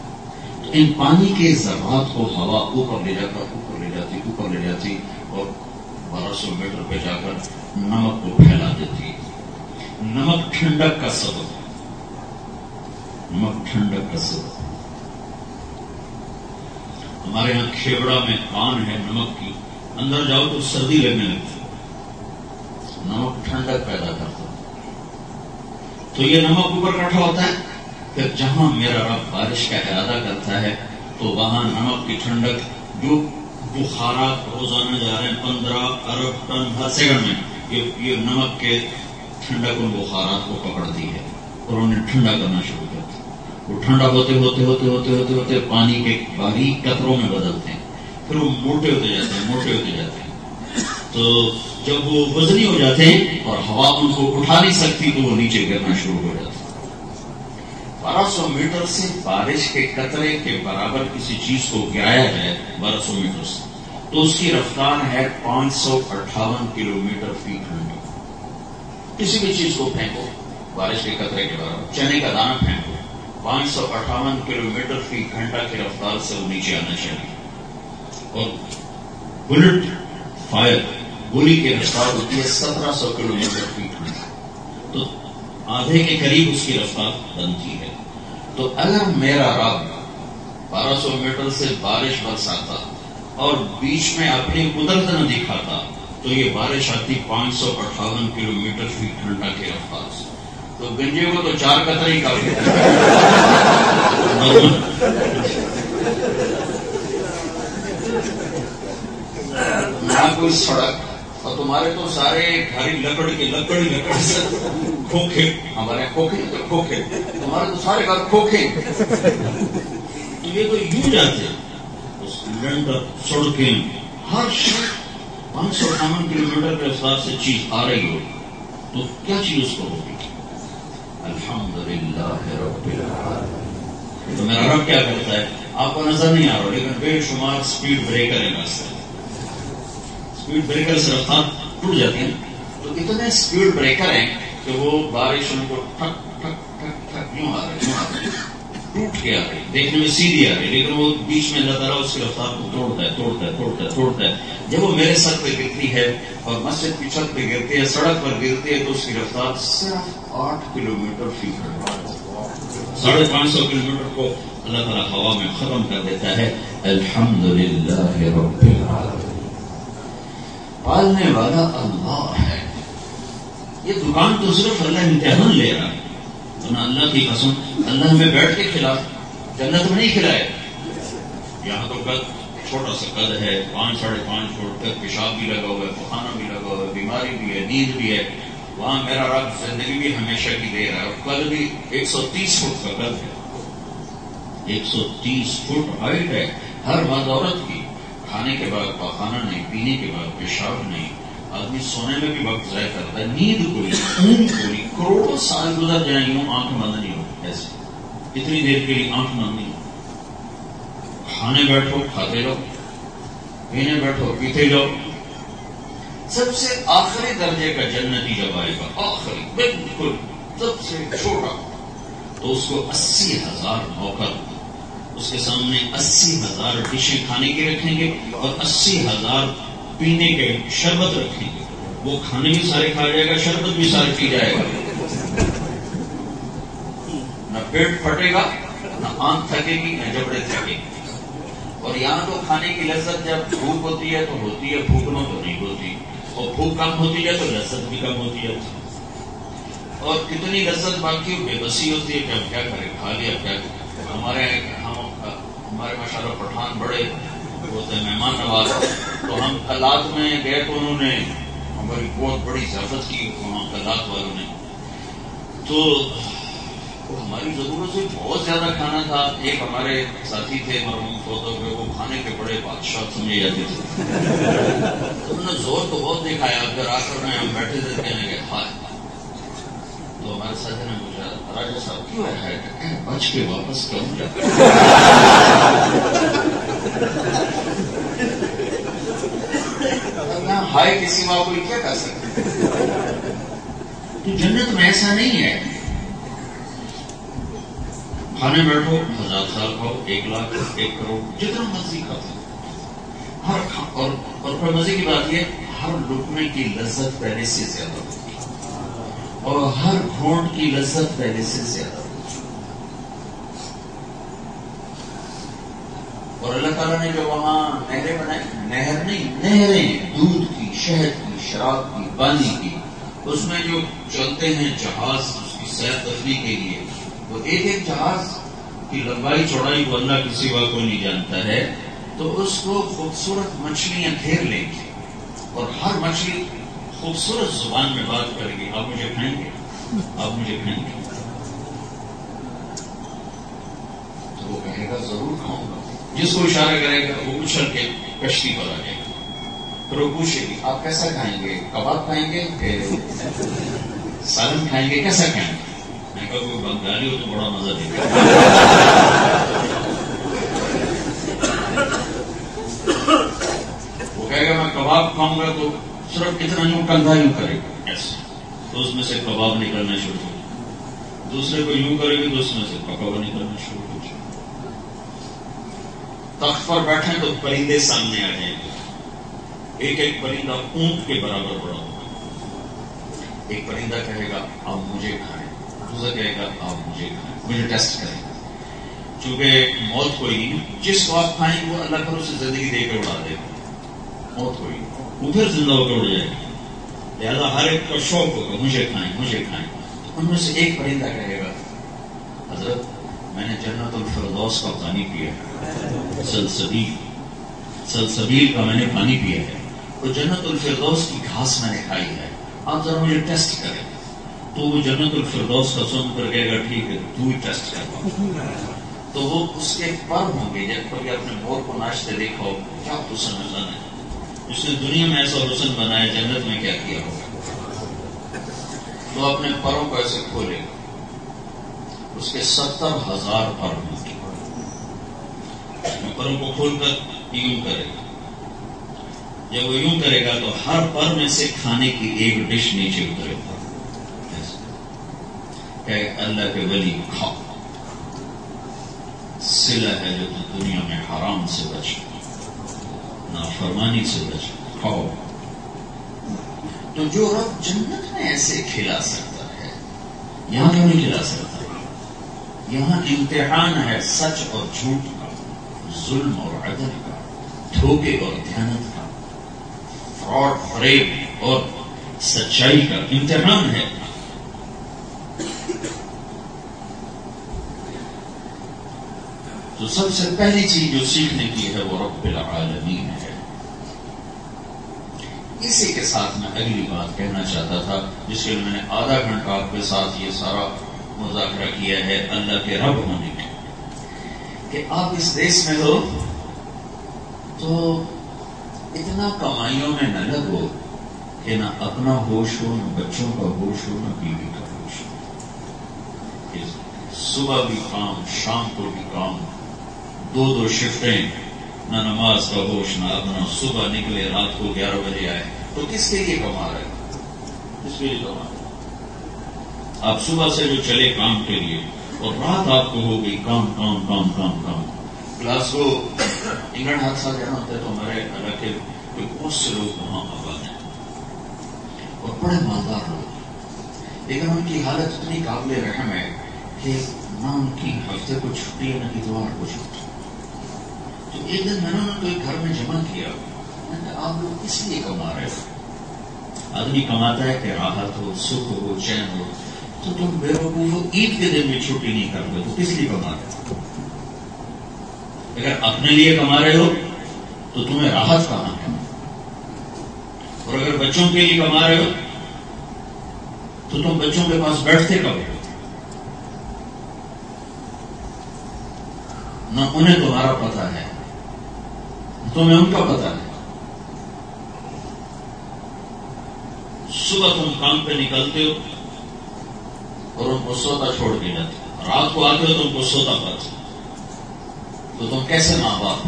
ان پانی کے ذرات کو ہوا اوپر لے جا کر اوپر لے جاتی، اوپر لے جاتی اور 1200 میٹر پہ جا کر نمک کو پھیلا دیتی. نمک ٹھنڈک کا سبب ہے، نمک ٹھنڈک کا سبب. ہمارے یہاں کھیوڑا میں کان ہے نمک کی، اندر جاؤ تو سردی لگنے لگتی. نمک ٹھنڈک پیدا کرتا ہے. تو یہ نمک اوپر اکٹھا ہوتا ہے، پھر جہاں میرا رب بارش کا ارادہ کرتا ہے تو وہاں نمک کی ٹھنڈک، جو بخارات روزانہ جا رہے ہیں 15 ارب ٹن ہر سیکنڈ میں، یہ نمک کے ٹھنڈک ان بخارات کو پکڑتی ہے اور انہیں ٹھنڈا کرنا شروع کرتی ہے. وہ ٹھنڈا ہوتے ہوتے ہوتے ہوتے ہوتے ہوتے پانی کے باریک قطروں میں بدلتے ہیں، پھر وہ موٹے ہوتے جاتے ہیں، موٹے ہوتے جاتے ہیں. تو جب وہ وزنی ہو جاتے ہیں اور ہوا ان کو اٹھا نہیں سکتی تو وہ نیچے گرنا شروع ہو جاتے ہیں. 1200 میٹر سے بارش کے قطرے کے برابر کسی چیز کو گرایا جائے 1200 میٹر سے تو اس کی رفتار ہے 558 کلومیٹر فی گھنٹہ. کسی بھی چیز کو پھینکو بارش کے قطرے کے برابر، چنے کا دانہ پھینکو، 558 کلومیٹر فی گھنٹہ کی رفتار سے وہ نیچے آنا چاہیے. اور بلٹ فائر گولی کی رفتار ہوتی ہے 1700 کلومیٹر فی گھنٹہ، تو آدھے کے قریب اس کی رفتار بنتی ہے. تو اگر میرا رب 1200 میٹر سے بارش برساتا اور بیچ میں اپنی قدرت نہ دکھاتا تو یہ بارش آتی 558 کلومیٹر فی گھنٹہ کی رفتار سے. تو گنجے کو تو 4 قطرے ہی کافی تھے. نہ کوئی سڑک، اور تمہارے تو سارے گھر لکڑ سے کھوکھے، ہمارے کھوکھے تو کھوکھے، تمہارے تو سارے گھر کھوکھے. تو یہ تو یوں جاتے سلنڈر، سڑکیں، ہر شخص 558 کلومیٹر کے رفتار سے چیز آ رہی ہو تو کیا چیز اس کو ہوگی؟ الحمدللہ رب العالمین. تو میرا رب کیا کرتا ہے آپ کو نظر نہیں آ رہا، لیکن بے شمار سپیڈ بریکر ہے راستے. سپیڈ بریکر سے رفتار ٹوٹ جاتی ہے. تو اتنے سپیڈ بریکر ہیں کہ وہ بارش ان کو ٹھک ٹھک ٹھک ٹھک یوں آ رہے ٹوٹ کے آ رہی، دیکھنے میں سیدھی آ رہی، لیکن وہ بیچ میں اللہ تعالیٰ اس کی رفتار کو توڑتا ہے. جب وہ میرے سر پہ گرتی ہے اور مسجد کی چھت پہ گرتی ہے، سڑک پر گرتی ہے، تو اس کی رفتار صرف 8 کلومیٹر فی گھنٹہ. 550 کلومیٹر کو اللہ تعالیٰ ہوا میں ختم کر دیتا ہے. الحمدللہ رب العالمین. پالنے والا اللہ ہے. یہ دکان تو صرف اللہ امتحان لے رہا ہے، ورنہ اللہ کی قسم اللہ ہمیں بیٹھ کے کھلا، جنت میں نہیں کھلائے. یہاں تو قد چھوٹا سا قد ہے، 5 ساڑھے 5 فٹ تک، پیشاب بھی لگا ہوا ہے، پخانہ بھی لگا ہوا ہے، بیماری بھی ہے، نیند بھی ہے. وہاں میرا رب زندگی بھی ہمیشہ کی دے رہا ہے. اور قد بھی 130 فٹ کا قد ہے، 130 فٹ ہائٹ ہے. ہر مرد عورت کی کھانے کے بعد پخانہ نہیں، پینے کے بعد پیشاب نہیں. آدمی سونے میں بھی وقت ضائع کرتا ہے، نیند کوئی، اونگ کوئی. کروڑوں سال گزر جائیں یوں آنکھ بند نہیں ہو، ایسے اتنی دیر کے لیے آنکھ بند نہیں ہو. کھانے بیٹھو کھاتے جاؤ، پینے بیٹھو پیتے جاؤ. سب سے آخری درجے کا جنتی جب آئے گا، آخری بالکل سب سے چھوٹا، تو اس کو 80,000 نوکر اس کے سامنے 80,000 ڈشیں کھانے کی رکھیں گے اور 80,000 پینے کے شربت رکھیں گے. وہ کھانے بھی سارے کھا جائے گا، شربت بھی سارے پی جائے گا. نہ پیٹ پھٹے گا، نہ آنکھ تھکے گی، نہ جبڑے تھکے گی. اور یہاں تو کھانے کی لذت جب بھوک ہوتی ہے تو ہوتی ہے، بھوک نہ تو نہیں ہوتی. اور بھوک کم ہوتی ہے تو لذت بھی کم ہوتی ہے. اور کتنی لذت باقی بے بسی ہوتی ہے کہ ہم کیا کریں، کھا لیا کیا کریں. ہمارے ماشاءاللہ پٹھان بڑے ہوتے ہیں مہمان نواز. تو ہم کلات میں گئے تو انہوں نے ہماری بہت بڑی ضیافت کی وہاں کلات والوں نے. تو ہماری ضرورت سے بہت زیادہ کھانا تھا. ایک ہمارے ساتھی تھے مرحوم فوت ہو گئے، وہ کھانے کے بڑے بادشاہ سمجھے جاتے تھے. انہوں نے زور تو بہت دکھایا، پھر آخر میں ہم بیٹھے تھے کہنے کے ہائے. تو ہمارے ساتھی نے پوچھا راجا صاحب کیوں ہے، بچ کے واپس کیوں جاتے. ہائے لمبائی کے سوا کوئی کیا کر سکتا ہے؟ تو جنت میں ایسا نہیں ہے کھانے بیٹھو 1000 سال کھاؤ 1 لاکھ 1 کروڑ جتنا مرضی کھاؤ اور پھر مزے کی بات یہ ہر لقمے کی لذت پہلے سے زیادہ ہوگی اور ہر گھونٹ کی لذت پہلے سے زیادہ ہوگی. اور اللہ تعالیٰ نے جو وہاں نہریں بنائی نہر نہیں نہریں دودھ کی شہد کی شراب کی پانی کی اس میں جو چلتے ہیں جہاز اس کی سیر تفریح کے لیے وہ ایک جہاز کی لمبائی چوڑائی کو اللہ کے سوا کوئی نہیں جانتا ہے تو اس کو خوبصورت مچھلیاں گھیر لیں گی اور ہر مچھلی خوبصورت زبان میں بات کرے گی آپ مجھے کھائیں گے آپ مجھے کھائیں گے تو وہ کہے گا ضرور کھاؤں گا. جس کو اشارہ کرے گا وہ اچھل کے کشتی پر آ جائے گا پھر وہ پوچھے گی آپ کیسا کھائیں گے کباب کھائیں گے کہ سالن کھائیں گے کیسا کھائیں گے. میں کہا کوئی بنگالی ہو تو بڑا مزہ دے گا. وہ کہے گا میں کباب کھاؤں گا تو صرف اتنا یوں کندھا یوں کرے گا ایسے تو اس میں سے کباب نکلنا شروع ہو جائے. دوسرے کو یوں کرے گی تو اس میں سے پکوڑا نکلنا شروع ہو جائے. تخت پر بیٹھے تو پرندے سامنے آ جائیں گے. ایک پرندہ اونٹ کے برابر بڑا ہوگا. ایک پرندہ کہے گا آپ مجھے کھائیں دوسرا کہے گا آپ مجھے کھائیں مجھے ٹیسٹ کریں. چونکہ موت کوئی نہیں جس کو آپ کھائیں وہ اللہ پر اسے زندگی دے کے اڑا دے گا. موت کوئی نہیں وہ پھر زندہ ہو کے اڑ جائے گا. لہٰذا ہر ایک کا شوق ہوگا مجھے کھائیں مجھے کھائیں. ان میں سے ایک پرندہ کہے گا حضرت میں نے جنت الفردوس کا پانی پیا ہے سلسبیل کا میں نے پانی پیا ہے اور جنت الفردوس کی گھاس میں نے کھائی ہے آپ ذرا مجھے ٹیسٹ کریں. تو وہ جنت الفردوس کا سن کر کہے گا ٹھیک ہے تو ہی ٹیسٹ کر. تو وہ اس کے پر ہوں گے جب کبھی اپنے مور کو ناچتے دیکھا ہو کیا حسن اللہ نے جس نے دنیا میں ایسا حسن بنایا جنت میں کیا کیا ہوگا. تو اپنے پروں کو ایسے کھولے گا اس کے 70,000 پر ہوں گے. پروں کو کھول کر یوں کرے گا. جب وہ یوں کرے گا تو ہر پر میں سے کھانے کی ایک ڈش نیچے اترے گا. کہ اللہ کے ولی کھاؤ صلہ ہے جو تو دنیا میں حرام سے بچ نافرمانی سے بچ کھاؤ. تو جو رب جنت میں ایسے کھلا سکتا ہے یہاں کیوں نہیں کھلا سکتا. یہاں امتحان ہے سچ اور جھوٹ کا ظلم اور عدل کا دھوکے اور دیانت کا فراڈ فریب اور سچائی کا امتحان ہے. تو سب سے پہلی چیز جو سیکھنے کی ہے وہ رب العالمین ہے. اسی کے ساتھ میں اگلی بات کہنا چاہتا تھا جس کے لیے میں نے آدھا گھنٹہ آپ کے ساتھ یہ سارا مذاکرہ کیا ہے اللہ کے رب ہونے کا. کہ آپ اس دیش میں ہو تو اتنا کمائیوں میں نہ لگو کہ نہ اپنا ہوش ہو نہ بچوں کا ہوش ہو نہ بیوی کا ہوش ہو. صبح بھی کام شام کو بھی کام 2 شفٹیں نہ نماز کا ہوش نہ اپنا. صبح نکلے رات کو 11 بجے آئے تو کس کے لیے کما رہے کس کے لیے کما رہے. آپ صبح سے جو چلے کام کے لیے اور رات آپ کو ہو گئی کام کام کام کام کام. گلاسگو انگلینڈ حادثہ جہاں ہوتا ہے تو ہمارے علاقے کے بہت سے لوگ وہاں آباد ہیں اور بڑے مالدار لوگ لیکن ان کی حالت اتنی قابل رحم ہے کہ نہ ان کی ہفتے کو چھٹی ہے نہ اتوار کو چھٹی. تو ایک دن میں نے ان کو ایک گھر میں جمع کیا. میں نے کہا آپ لوگ کس لیے کما رہے ہو. آدمی کماتا ہے کہ راحت ہو سکھ ہو چین ہو. تو تم بے وقوف ہو عید کے دن بھی چھٹی نہیں کرتے تو کس لیے کما رہے ہو. اگر اپنے لیے کما رہے ہو تو تمہیں راحت کہاں ہے. اور اگر بچوں کے لیے کما رہے ہو تو تم بچوں کے پاس بیٹھتے کب ہو. نہ انہیں تمہارا پتہ ہے تمہیں ان کا پتہ ہے. صبح تم کام پہ نکلتے ہو اور ان کو سوتا چھوڑ کے جاتے ہو. رات کو آتے ہو تو ان کو سوتا پاتے. تو تم کیسے ماں باپ.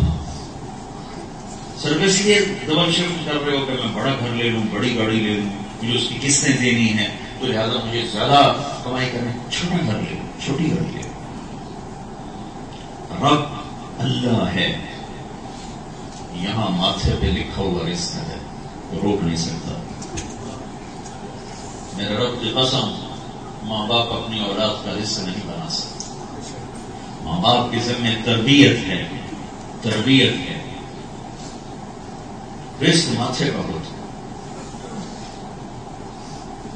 صرف اس لیے ڈبل شفٹ کر رہے ہو کہ میں بڑا گھر لے لوں، بڑی گاڑی لے لوں، مجھے اس کی قسطیں دینی ہیں، تو لہٰذا مجھے زیادہ کمائی کرنے، چھوٹا گھر لے لوں، چھوٹی گاڑی لے لوں۔ رب اللہ ہے، یہاں ماتھے پہ لکھا ہوا رزق ہے، وہ روک نہیں سکتا۔ میرے رب کی قسم، ماں باپ اپنی اولاد کا رزق نہیں بنا سکتے۔ ماں باپ کے ذمہ تربیت ہے، تربیت ہے، رزق ماتھے کا ہوتا ہے۔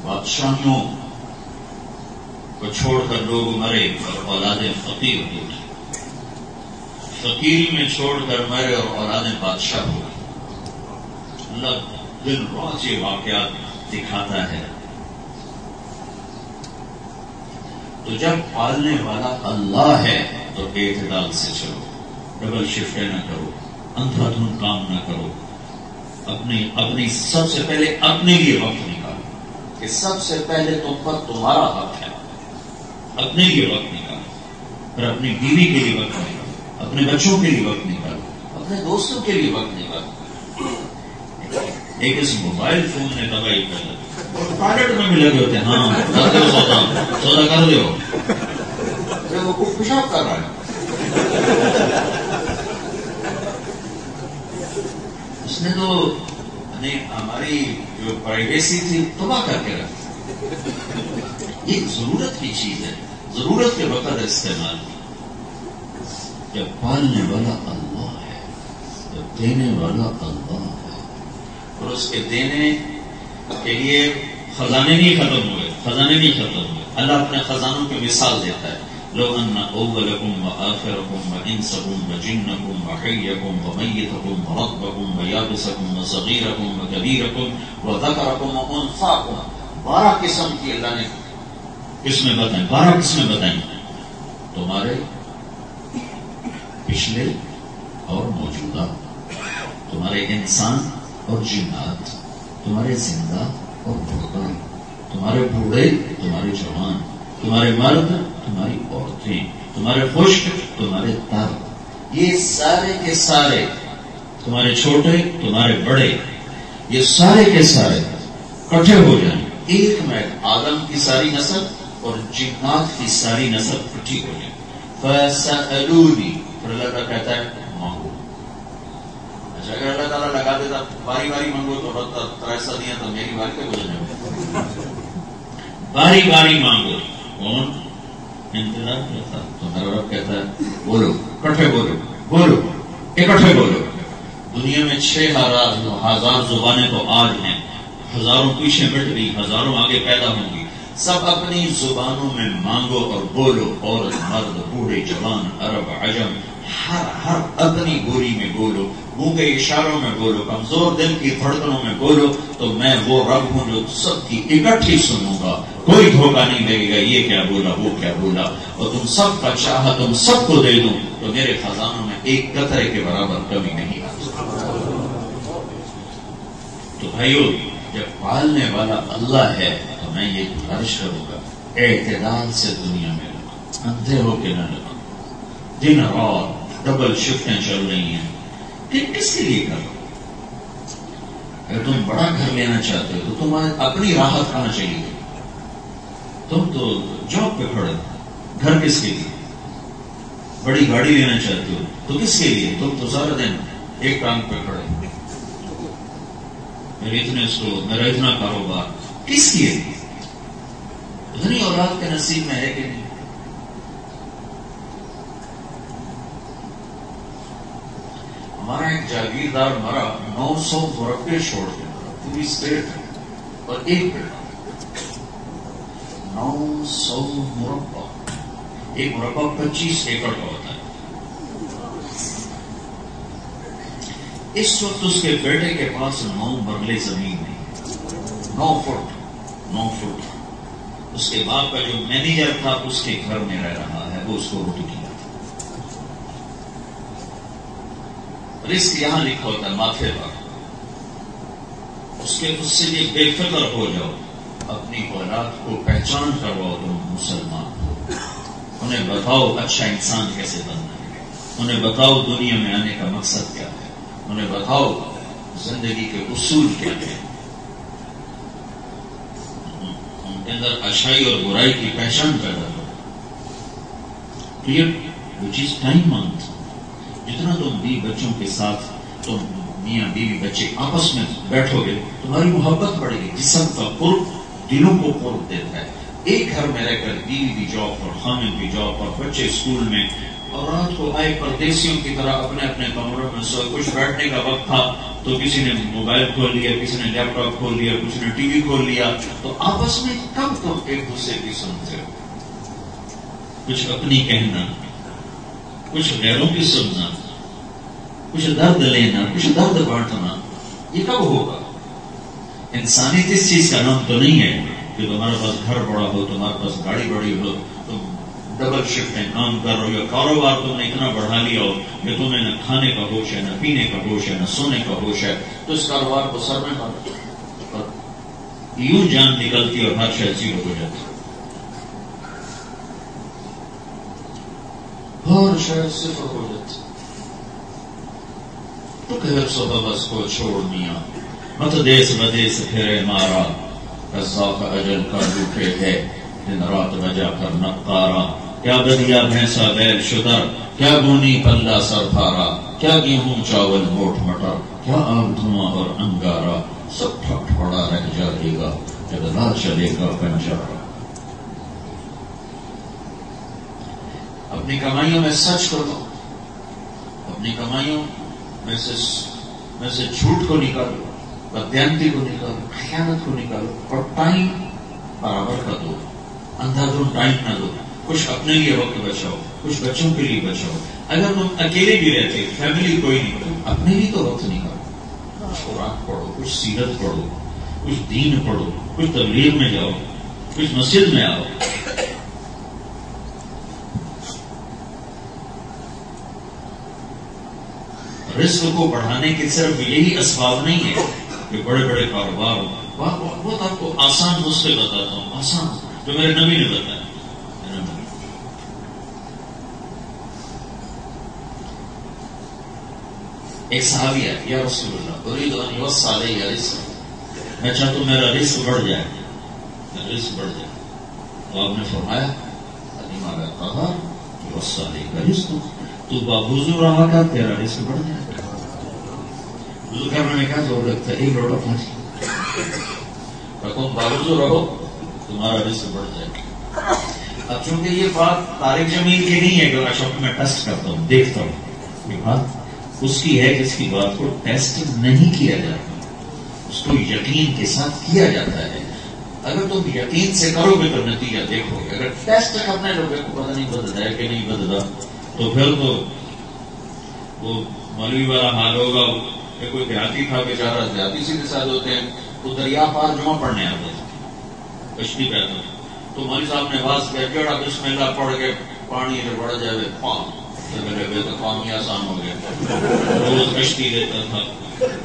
بادشاہیوں کو چھوڑ کر لوگ مرے اور اولادیں فقیر ہو گئی، فقیری میں چھوڑ کر مرے اور اولادیں بادشاہ ہو گئی۔ اللہ دن روز یہ واقعات دکھاتا ہے۔ تو جب پالنے والا اللہ ہے تو اعتدال سے چلو، ڈبل شفٹیں نہ کرو، اندھا دھند کام نہ کرو، اپنی سب سے پہلے اپنے لیے وقت نکالو کہ سب سے پہلے تم پر تمہارا حق ہے، اپنے لیے وقت نکالو، پھر اپنی بیوی کے لیے وقت نکالو، اپنے بچوں کے لیے وقت نکالو، اپنے دوستوں کے لیے وقت نکالو۔ ایک اس موبائل فون نے تباہی کر دی، پائلٹ میں بھی لگے ہوتے ہیں، ہاں کر دو سودا کر دو، وہ پیشاب کر رہا ہے، اس نے تو ہماری جو پرائیویسی تھی تباہ کر کے رکھی۔ یہ ضرورت کی چیز ہے، ضرورت کے وقت استعمال کی۔ جب پالنے والا اللہ ہے، جب دینے والا اللہ ہے، اور اس کے دینے کے لیے خزانے نہیں ختم ہوئے، خزانے نہیں ختم ہوئے۔ اللہ اپنے خزانوں کی مثال دیتا ہے، لو ان اولکم وآخرکم وانسکم وجنکم وحیکم ومیتکم ورطبکم ویابسکم وصغیرکم وکبیرکم وذکرکم وانثاکم، 12 قسم کی اللہ نے قسمیں بتائیں، 12 قسمیں بتائیں، تمہارے پچھلے اور موجودہ، تمہارے انسان اور جنات، تمہارے زندہ اور مردہ، تمہارے بوڑھے، تمہارے جوان، تمہارے مرد، تمہاری عورتیں، تمہارے خشک، تمہارے تر، یہ سارے کے سارے، تمہارے چھوٹے، تمہارے بڑے، یہ سارے کے سارے کٹھے ہو جائیں ایک میں، آدم کی ساری نسل اور جنات کی ساری نسل کٹھی ہو جائیں، فَسَأَلُونِي، پھر اللہ کا کہتا ہے مانگو۔ اچھا اگر اللہ تعالیٰ لگا دیتا باری باری مانگو تو 3 صدیاں تو میری باری پہ گزرنے ہوگی، باری باری مانگو، کون انتظار کرتا؟ تو میرا رب کہتا ہے بولو، کٹھے بولو، بولو، اکٹھے بولو۔ دنیا میں 6,000 زبانیں تو آج ہیں، ہزاروں پیچھے مٹ گئی، ہزاروں آگے پیدا ہوں گی، سب اپنی زبانوں میں مانگو اور بولو، عورت مرد بوڑھے جوان عرب عجم، ہر اپنی بولی میں بولو، منہ کے اشاروں میں بولو، کمزور دل کی دھڑکنوں میں بولو، تو میں وہ رب ہوں جو سب کی اکٹھی سنوں گا، کوئی دھوکہ نہیں لگے گا، یہ کیا بولا وہ کیا بولا، اور تم سب کا چاہا تم سب کو دے دوں تو میرے خزانوں میں ایک قطرے کے برابر کمی نہیں آتی۔ تو بھائیو، جب پالنے والا اللہ ہے تو میں یہ گزارش کروں گا، اعتدال سے دنیا میں لگا، اندھے ہو کے نہ لگا، دن رات ڈبل شفٹیں چل رہی ہیں، کس کے لیے کرو؟ اگر تم بڑا گھر لینا چاہتے ہو تو تم اپنی راحت کہاں چاہیے؟ تم تو جاب پہ کھڑے، گھر کس کے لیے؟ بڑی گاڑی لینا چاہتے ہو تو کس کے لیے؟ تم تو سارا دن ایک ٹانگ پہ کھڑے، میرا اتنا کاروبار، کس کے لیے؟ اتنی اولاد کے نصیب میں ہے کہ نہیں؟ ہمارا ایک جاگیردار مرا، 900 مربے چھوڑ کے مرا، پوری اسٹیٹ ہے، اور ایک بیٹا، 900 مربع، ایک مربع 25 ایکڑ کا ہوتا ہے۔ اس وقت اس کے بیٹے کے پاس 9 مرلے زمین نہیں، 9 فٹ۔ اس کے باپ کا جو مینیجر تھا اس کے گھر میں رہ رہا ہے، وہ اس کو روٹی کھلاتا۔ رزق یہاں لکھا ہوتا ہے ماتھے پر، اس سے بھی بے فکر ہو جاؤ، اپنی اولاد کو پہچان کرواؤ تم مسلمان ہو، انہیں بتاؤ اچھا انسان کیسے بننا ہے، انہیں بتاؤ دنیا میں آنے کا مقصد کیا ہے، انہیں بتاؤ زندگی کے اصول کیا ہیں، ان کے اندر اچھائی اور برائی کی پہچان پیدا کرو. Clear which is time month. جتنا تم بیوی بچوں کے ساتھ، تم میاں بیوی بچے آپس میں بیٹھو گے، تمہاری محبت بڑھے گی. جسم کا قرب دلوں کو قرب دیتا ہے. ایک گھر میں رہ کر بیوی بھی جاب پر، خامن بھی جاب پر، بچے اسکول میں، اور رات کو آئے پردیسیوں کی طرح اپنے اپنے کمروں میں سوئے. کچھ بیٹھنے کا وقت تھا تو کسی نے موبائل کھول لیا، کسی نے لیپ ٹاپ کھول لیا، کسی نے ٹی وی کھول لیا. تو آپس میں کب تم ایک دوسرے کی سنتے ہو؟ کچھ اپنی کہنا، کچھ غیروں کی سننا، کچھ درد لینا، کچھ درد بانٹنا، یہ کب ہوگا؟ انسانیت اس چیز کا نام تو نہیں ہے کہ تمہارے پاس گھر بڑا ہو، تمہارے پاس گاڑی بڑی ہو، تم ڈبل شفٹ میں کام کر رہے ہو، کاروبار تم نے اتنا بڑھا لیا ہو کہ تمہیں نہ کھانے کا ہوش ہے، نہ پینے کا ہوش ہے، نہ سونے کا ہوش ہے، تو اس کاروبار کو سر میں مارو. یوں جان نکلتی اور ہر شے زیرو ہو جاتی. اور شاید صفر ہو جاتی. تو کہ صبح بس کو چھوڑ میاں، مت دیس بدیس پھرے مارا، قصاف اجل کا روٹے ہے دن رات بجا کر نقارا. کیا بدیا بھینسا بیل شدر، کیا گونی پلہ سر بھارا، کیا گیہوں چاول موٹ مٹر، کیا آگ دھواں اور انگارا. سب ٹھک ٹھوڑا رہ جائے گا جب نہ چلے گا بنجارا. اپنی کمائیوں میں سچ کرو، اپنی کمائیوں میں سے جھوٹ کو نکالو، بدیانتی کو نکالو، خیانت کو نکالو، اور ٹائم برابر کا دو. اندھا دھن ٹائم نہ دو. کچھ اپنے لیے وقت بچاؤ، کچھ بچوں کے لیے بچاؤ. اگر تم اکیلے بھی رہتے، فیملی کوئی نہیں، تم اپنے لیے تو وقت نکالو. کچھ قرآن پڑھو، کچھ سیرت پڑھو، کچھ دین پڑھو، کچھ تبلیغ میں جاؤ، کچھ مسجد میں آؤ. رزق کو بڑھانے کے صرف یہی اسباب نہیں ہے کہ بڑے بڑے کاروبار ہو. بہت آپ کو آسان نسخے بتاتا ہوں، آسان جو میرے نبی نے بتایا. ایک صحابی ہے، یا رسول اللہ اريد ان يوسع علي رزق، میں چاہتا ہوں میرا رزق بڑھ جائے، میرا رزق بڑھ جائے. تو آپ نے فرمایا لما کہا يوسع عليك رزق، تو باوضو رہا کر تیرا رزق بڑھ جائے. وضو کرنے میں کیا ضرورت ہے؟ ایک لوٹا پانی. تم باوضو رہو تمہارا رزق بڑھ جائے. اب چونکہ یہ بات طارق جمیل کی نہیں ہے کہ اچھا میں ٹیسٹ کرتا ہوں دیکھتا ہوں، یہ بات اس کی ہے جس کی بات کو ٹیسٹ نہیں کیا جاتا، اس کو یقین کے ساتھ کیا جاتا ہے. اگر تم یقین سے کرو گے تو نتیجہ دیکھو گے. اگر ٹیسٹ کرنے لوگے کو پتہ نہیں بدلتا ہے کہ نہیں بدلا، تو پھر تو وہ مولوی والا حال ہوگا کہ کوئی دیہاتی تھا بیچارہ، دیہاتی سے کے ساتھ ہوتے ہیں، تو دریا پار جمع پڑھنے آتے تھے، کشتی پہ آتے تھے. تو مولوی صاحب نے باز کیا جڑا بسم اللہ پڑھ کے پانی سے بڑھ جائے پان، تو کام ہی آسان ہو گیا. روز کشتی لیتا تھا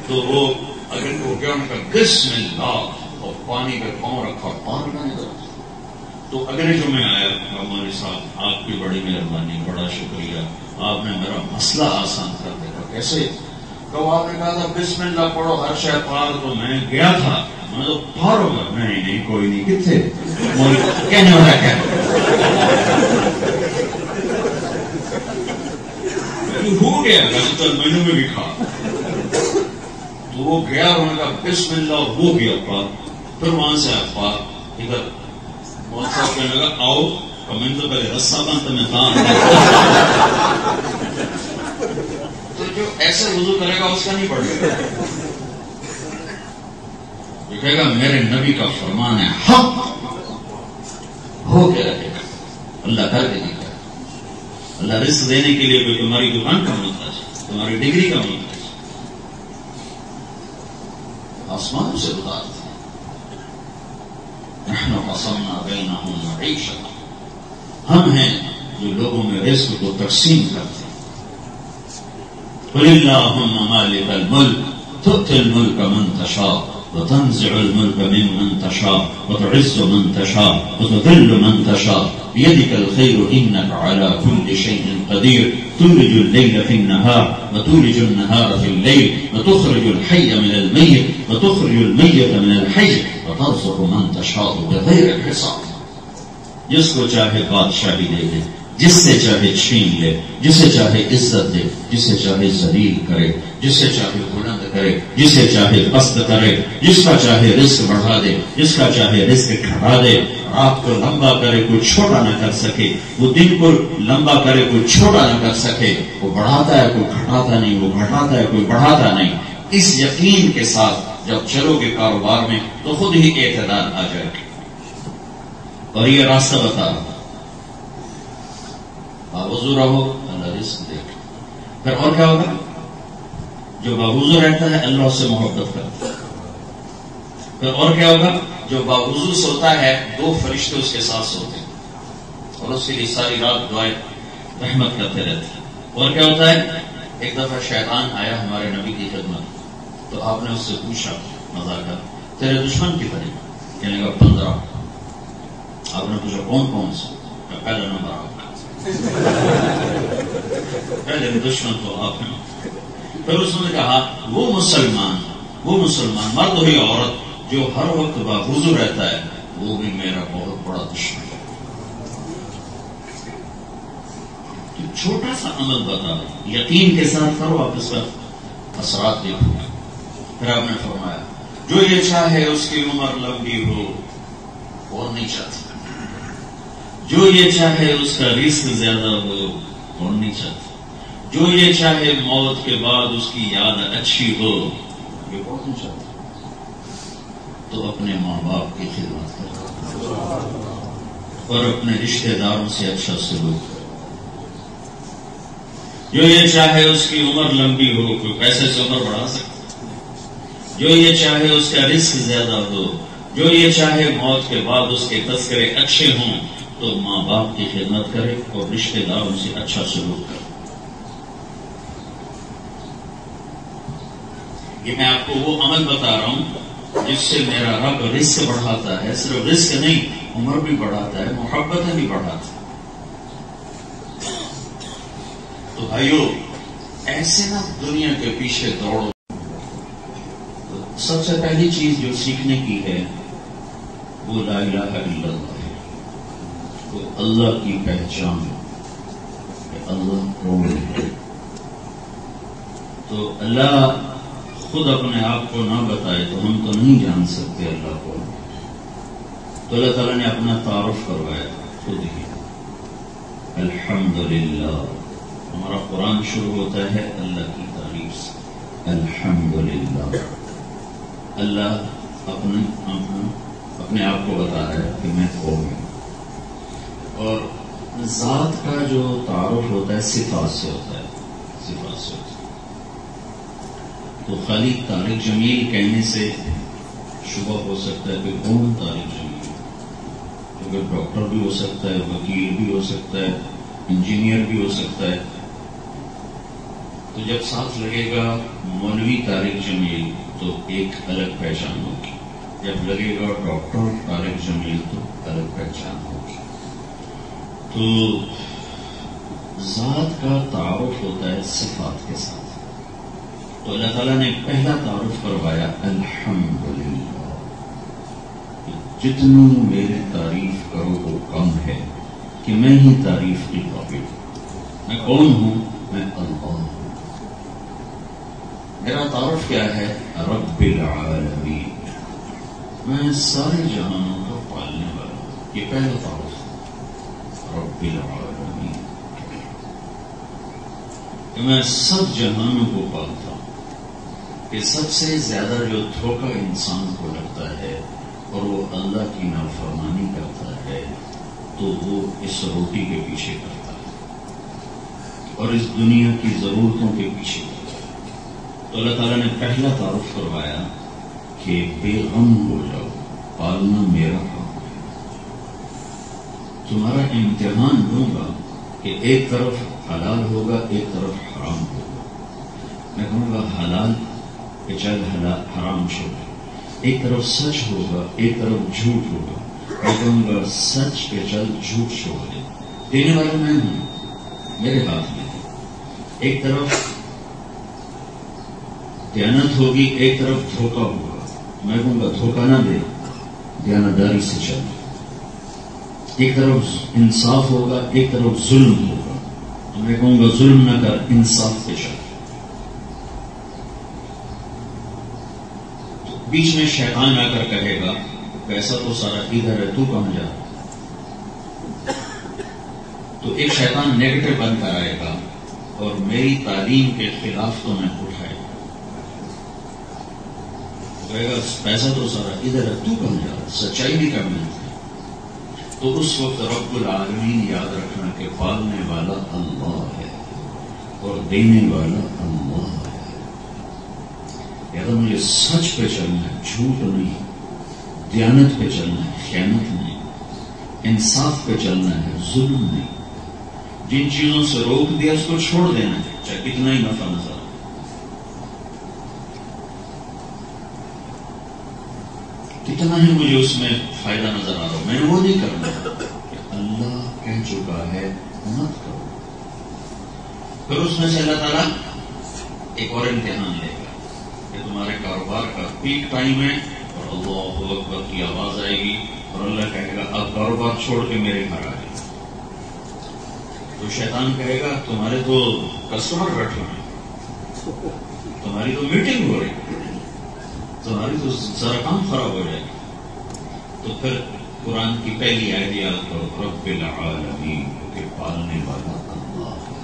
تو وہ اگر وہ کیا ان کا بسم اللہ اور پانی پہ پاؤں رکھا، پان کا نہیں. تو اگلے جو میں آیا مولوی صاحب آپ کی بڑی مہربانی، بڑا شکریہ، آپ نے میرا مسئلہ آسان کر دیا. کیسے؟ تو آپ نے کہا تھا بسم اللہ پڑھو ہر شے پار. تو میں گیا تھا، میں تو پار ہوگا، نہیں کوئی نہیں، کتنے کہنے والا کیا ہو گیا مینو میں بھی کھا. تو وہ گیا، انہوں نے کہا بسم اللہ، وہ گیا پار. پھر وہاں سے آپ پار ادھر بہت صاحب کہنے لگا آؤ، میں تو پہلے رستہ بند میں تھا. تو جو ایسے وضو کرے گا اس کا نہیں پڑے گا، یہ کہے گا میرے نبی کا فرمان ہے، حق ہو کے رہے گا. اللہ کر کے نہیں کرے. اللہ رزق دینے کے لیے کوئی تمہاری دکان کا محتاج ہے، تمہاری ڈگری کا محتاج ہے. آسمان سے اتار دیا. نحن قسمنا بینہم معیشتہم، ہم ہیں جو لوگوں میں رزق کو تقسیم کرتے ہیں. قل اللہم مالک الملک تؤتی الملک من تشاء وتنزع الملك ممن تشاء وتعز من تشاء وتذل من تشاء بيدك الخير إنك على كل شيء قدير تولج الليل في النهار وتولج النهار في الليل وتخرج الحي من الميت وتخرج الميت من الحي وترزق من تشاء بغير حساب. جس کو چاہے بادشاہی دے دے، جس سے چاہے چھین لے، جسے چاہے عزت دے، جسے چاہے ذلیل کرے، جسے چاہے بلند کرے، جسے چاہے پست کرے، جس کا چاہے رزق بڑھا دے، جس کا چاہے رزق گھٹا دے، رات کو لمبا کرے کوئی چھوٹا نہ کر سکے، وہ دن کو لمبا کرے کوئی چھوٹا نہ کر سکے، وہ بڑھاتا ہے کوئی گھٹاتا نہیں، وہ گھٹاتا ہے کوئی بڑھاتا نہیں. اس یقین کے ساتھ جب چلو گے کاروبار میں تو خود ہی اعتدال آ جائے گا. اور یہ راستہ بتا رہا باوضو رہو اللہ رزق دے گا. پھر اور کیا ہوگا؟ جو باوضو رہتا ہے اللہ اس سے محبت کرتا ہے. پھر اور کیا ہوگا؟ جو باوضو سوتا ہے 2 فرشتے اس کے ساتھ سوتے ہیں اور اس کے لیے ساری رات دعائیں رحمت کرتے رہتے ہیں. اور کیا ہوتا ہے؟ ایک دفعہ شیطان آیا ہمارے نبی کی خدمت تو آپ نے اس سے پوچھا مزاق کر تیرے دشمن کتنے؟ کہنے کا 15. آپ نے پوچھا کون کون سے؟ پہلا نمبر آپ کا. پہلے دشمن تو آپ ہیں. پھر اس نے کہا وہ مسلمان مرد ہو یا عورت جو ہر وقت باوضو رہتا ہے وہ بھی میرا بہت بڑا دشمن ہے. تو چھوٹا سا عمل بتا یقین کے ساتھ کرو، آپ اس کا اثرات دیکھو. پھر آپ نے فرمایا جو یہ چاہے اس کی عمر لمبی ہو اور نہیں چاہتی، جو یہ چاہے اس کا رزق زیادہ ہو اور نہیں چاہتی، جو یہ چاہے موت کے بعد اس کی یاد اچھی ہو یہ اور نہیں چاہتی. تو اپنے ماں باپ کی خدمت کرو اور اپنے رشتہ داروں سے اچھا سلوک کرو. جو یہ چاہے اس کی عمر لمبی ہو، کوئی پیسے سے عمر بڑھا سکتا، جو یہ چاہے اس کا رزق زیادہ ہو، جو یہ چاہے موت کے بعد اس کے تذکرے اچھے ہوں تو ماں باپ کی خدمت کرے اور رشتہ داروں سے اچھا سلوک کرے. یہ میں آپ کو وہ عمل بتا رہا ہوں جس سے میرا رب رزق بڑھاتا ہے. صرف رزق نہیں، عمر بھی بڑھاتا ہے، محبتیں بھی بڑھاتا ہے. تو بھائیو ایسے نہ دنیا کے پیچھے دوڑو. سب سے پہلی چیز جو سیکھنے کی ہے وہ لا الہ الا اللہ ہے. وہ اللہ کی پہچان کہ اللہ کون ہے. تو اللہ خود اپنے آپ کو نہ بتائے تو ہم تو نہیں جان سکتے اللہ کو. تو اللہ تعالیٰ نے اپنا تعارف کروایا خود ہی. الحمدللہ. ہمارا قرآن شروع ہوتا ہے اللہ کی تعریف سے. الحمدللہ. اللہ اپنے آپ کو بتا رہا ہے کہ میں کون ہوں. اور ذات کا جو تعارف ہوتا ہے صفات سے ہوتا ہے. تو خالی طارق جمیل کہنے سے شبہ ہو سکتا ہے کہ کون طارق جمیل، کیونکہ ڈاکٹر بھی ہو سکتا ہے، وکیل بھی ہو سکتا ہے، انجینئر بھی ہو سکتا ہے. تو جب ساتھ لگے گا مولوی طارق جمیل تو ایک الگ پہچان ہوگی. جب لگے گا ڈاکٹر طارق جمیل تو الگ پہچان ہوگی. تو ذات کا تعارف ہوتا ہے صفات کے ساتھ. تو اللہ تعالیٰ نے پہلا تعارف کروایا الحمدللہ. جتنی میری تعریف کرو وہ کم ہے کہ میں ہی تعریف کی قابل ہوں. میں کون ہوں؟ میں اللہ ہوں. میرا تعارف کیا ہے؟ رب العالمین. میں سارے جہانوں کا پالنے والا ہوں. یہ پہلا تعارف رب العالمین کہ میں سب جہانوں کو پالتا ہوں. کہ سب سے زیادہ جو دھوکہ انسان کو لگتا ہے اور وہ اللہ کی نافرمانی کرتا ہے تو وہ اس روٹی کے پیچھے کرتا ہے اور اس دنیا کی ضرورتوں کے پیچھے کرتا ہے. تو اللہ تعالیٰ نے پہلا تعارف کروایا کہ بے غم ہو جاؤ، پالنا میرا کام ہے. تمہارا امتحان لوں گا کہ ایک طرف حلال ہوگا، ایک طرف حرام ہوگا. میں کہوں گا حلال کہ چل حرام چھوڑ، ایک طرف سچ ہوگا ایک طرف جھوٹ ہوگا. میں کہوں گا سچ پہ چل جھوٹ چھوڑ دے. دینے والا میں ہوں, میرے ہاتھ میں. ایک طرف دیانت ہوگی ایک طرف دھوکہ ہوگا. میں کہوں گا دھوکہ نہ دے, دیانتداری سے چل. ایک طرف انصاف ہوگا ایک طرف ظلم ہوگا. میں کہوں گا ظلم نہ کر, انصاف پہ چل. بیچ میں شیطان آ کر کہے گا پیسہ تو سارا ادھر ہے, تو کہاں جا. تو ایک شیطان نیگیٹو بن کر آئے گا اور میری تعلیم کے خلاف تو میں اٹھائے گا. کہے گا پیسہ تو سارا ادھر ہے, تو کہاں جا, سچائی بھی کرنا ہے. تو اس وقت رب العالمین یاد رکھنا کہ پالنے والا اللہ ہے اور دینے والا اللہ ہے. یا مجھے سچ پہ چلنا ہے, جھوٹ نہیں. دیانت پہ چلنا ہے, خیانت نہیں. انصاف پہ چلنا ہے, ظلم نہیں. جن چیزوں سے روک دیا اس کو چھوڑ دینا ہے, چاہے کتنا ہی نفع نظر آئے. کتنا ہی مجھے اس میں فائدہ نظر آ رہا ہو, میں نے وہ نہیں کرنا کہ اللہ کہہ چکا ہے مت کرو. پھر اس میں سے اللہ تعالیٰ ایک اور امتحان لے گا کہ تمہارے کاروبار کا پیک ٹائم ہے اور اللہ اکبر کی آواز آئے گی اور اللہ کہے گا اب کاروبار چھوڑ کے میرے گھر آئے. تو شیطان کہے گا تمہارے تو کسٹمر بیٹھے ہیں, تمہاری تو میٹنگ ہو رہی, تمہاری تو ذرا کام خراب ہو جائے گا. تو پھر قرآن کی پہلی آیت یاد کرو, رب العالمین, کہ پالنے والا اللہ ہے,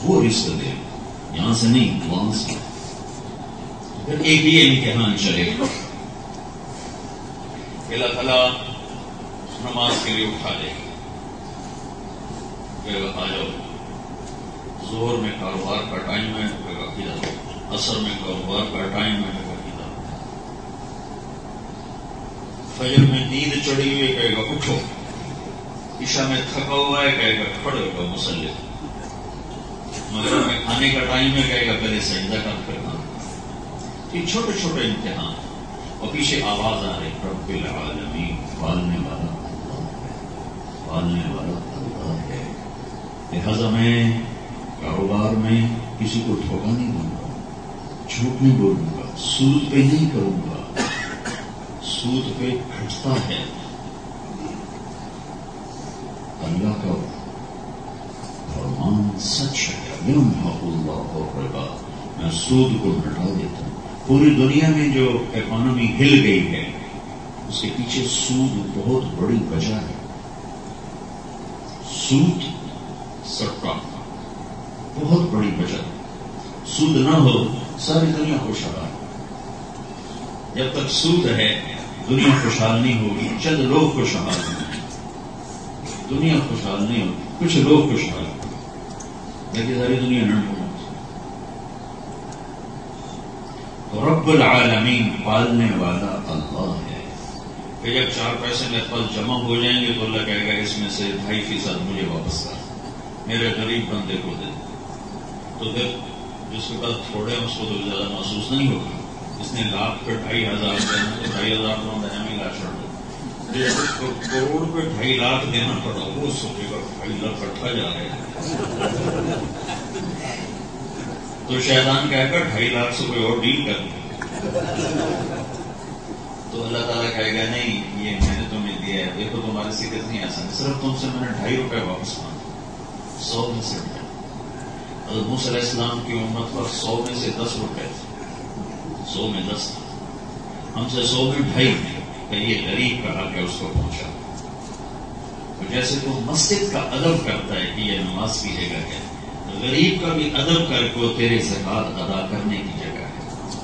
وہ رزق دے, یہاں سے نہیں وہاں سے. پھر ایک یہ امتحان چلے گا, اللہ تعالیٰ نماز کے لیے اٹھا لے گا, کہ آ جاؤ. ظہر میں کاروبار کا ٹائم ہے, عصر میں کاروبار کا ٹائم ہے, فجر میں نیند چڑھی ہوئی کہے گا اٹھو. عشاء میں تھکا ہوا ہے کہے گا کھڑے ہو مصلی. مغرب میں کھانے کا ٹائم ہے کہے گا پہلے سجدہ کر پھر کھانا. یہ چھوٹے چھوٹے امتحان, اور پیچھے آواز آ رہی رب العالمین, پالنے والا اللہ ہے, پالنے والا اللہ ہے. لہذا میں کاروبار میں کسی کو دھوکہ نہیں دوں گا, جھوٹ نہیں بولوں گا, سود پہ نہیں کروں گا. سود پہ گھٹتا ہے. اللہ کا فرمان سچ ہے, اللہ الربا, میں سود کو ہٹا دیتا ہوں. پوری دنیا میں جو اکانومی ہل گئی ہے اس کے پیچھے سود بہت بڑی وجہ ہے. سود سٹا بہت بڑی وجہ. سود نہ ہو ساری دنیا خوشحال. جب تک سود ہے دنیا خوشحال نہیں ہوگی, چند لوگ خوشحال ہیں. دنیا خوشحال نہیں ہوگی, کچھ لوگ خوشحال ہیں, لیکن ساری دنیا نہ ہوگی. تو رب العالمین پالنے والا اللہ ہے. کہ جب 4 پیسے میرے پاس جمع ہو جائیں گے تو اللہ کہے گا اس میں سے 2.5% مجھے واپس کر, میرے غریب بندے کو دے. تو پھر جس کے پاس تھوڑے ہیں اس کو تو زیادہ محسوس نہیں ہوگا. اس نے لاکھ پہ 2,500 دینا تو 2,500 ہمیں لا چھوڑ دیں. جس کو کروڑ پہ 2.5 لاکھ دینا پڑا وہ سوچے گا 2.5 لاکھ کٹھا جا رہے ہیں. تو شیطان کہے گا 2.5 لاکھ سے کوئی اور ڈیل کر دیں. تو اللہ تعالیٰ کہے گا نہیں یہ میں نے تمہیں دیا ہے, دیکھو تمہارے سے کتنی آسان ہے, صرف تم سے میں نے 2.5 روپے واپس مانگے. 100 میں سے حضرت موسیٰ علیہ السلام کی امت پر 100 میں سے 10 روپے تھے, 100 میں 10 تھا. ہم سے 100 میں 2.5 کہ یہ غریب کا حق ہے اس کو پہنچا. تو جیسے تو مسجد کا ادب کرتا ہے کہ یہ نماز کی جگہ ہے, غریب کا بھی ادب کر کو تیرے زکات ادا کرنے کی جگہ ہے.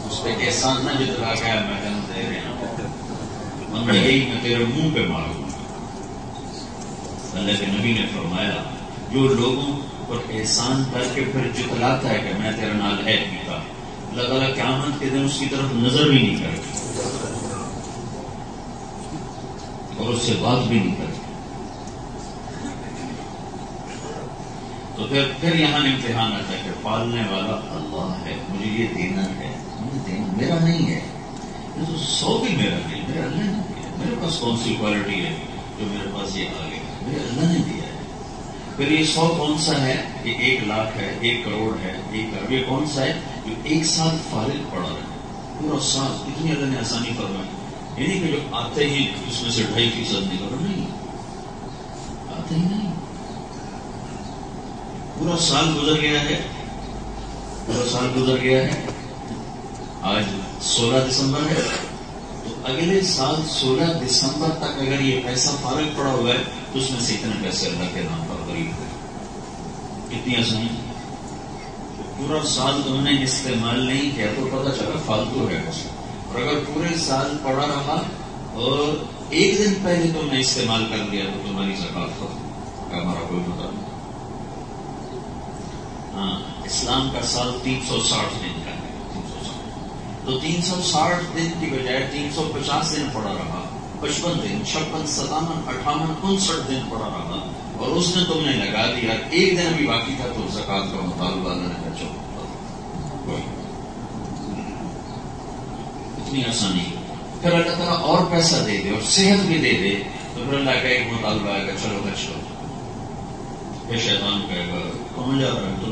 اس پہ احسان نہ جتلا گیا میں کہنا دے رہے ہیں, میں یہی میں تیرے منہ پہ ماروں گا. اللہ کے نبی نے فرمایا جو لوگوں پر احسان کر کے پھر جتلاتا ہے کہ میں تیرے نال ہے پیتا, اللہ تعالیٰ قیامت کے دن اس کی طرف نظر بھی نہیں کرے اور اس سے بات بھی نہیں کرے. تو پھر یہاں امتحان آتا ہے کہ پالنے والا اللہ ہے, مجھے یہ دینا ہے, مجھے دینا میرا نہیں ہے. یہ تو 100 بھی میرا نہیں، میرے اللہ نے دیا. میرے پاس کون سی کوالٹی ہے جو میرے پاس یہ آ گیا؟ میرے اللہ نے دیا ہے. پھر یہ 100 کون سا ہے؟ یہ 1 لاکھ ہے، 1 کروڑ ہے، 1 ارب. یہ کون سا ہے جو 1 سال فارغ پڑا رہا ہے پورا سال؟ اتنی اللہ نے آسانی فرمائی. یعنی کہ جو آتے ہی اس میں سے 2.5% نکل، نہیں آتے ہی نہیں. پورا سال گزر گیا ہے، پورا سال گزر گیا ہے. آج 16 دسمبر ہے، تو اگلے سال 16 دسمبر تک اگر یہ پیسہ فارغ پڑا ہوا ہے تو اس میں سے اتنے پیسے اللہ کے نام پر غریب ہے. کتنی آسانی. پورا سال تم نے استعمال نہیں کیا تو پتہ چلا فالتو ہے اس. اور اگر پورے سال پڑا رہا اور 1 دن پہلے تم نے استعمال کر دیا تو تمہاری زکات ختم کا ہمارا کوئی مطلب نہیں. ہاں، اسلام کا سال 360 دن کا ہے. 360 تو 360 دن کی بجائے 350 دن پڑا رہا، 55 دن، 56، 57، 58، 59 دن پڑا رہا، اور اس نے تم نے لگا دیا. 1 دن ابھی باقی تھا تو زکات کا مطالبہ اللہ نے کہا چلو. اتنی آسانی. پھر اللہ تعالیٰ اور پیسہ دے دے اور صحت بھی دے دے تو پھر اللہ کا ایک مطالبہ آئے گا، چلو خرچ کرو. پھر شیطان کہے گا کہاں جا رہا ہے تو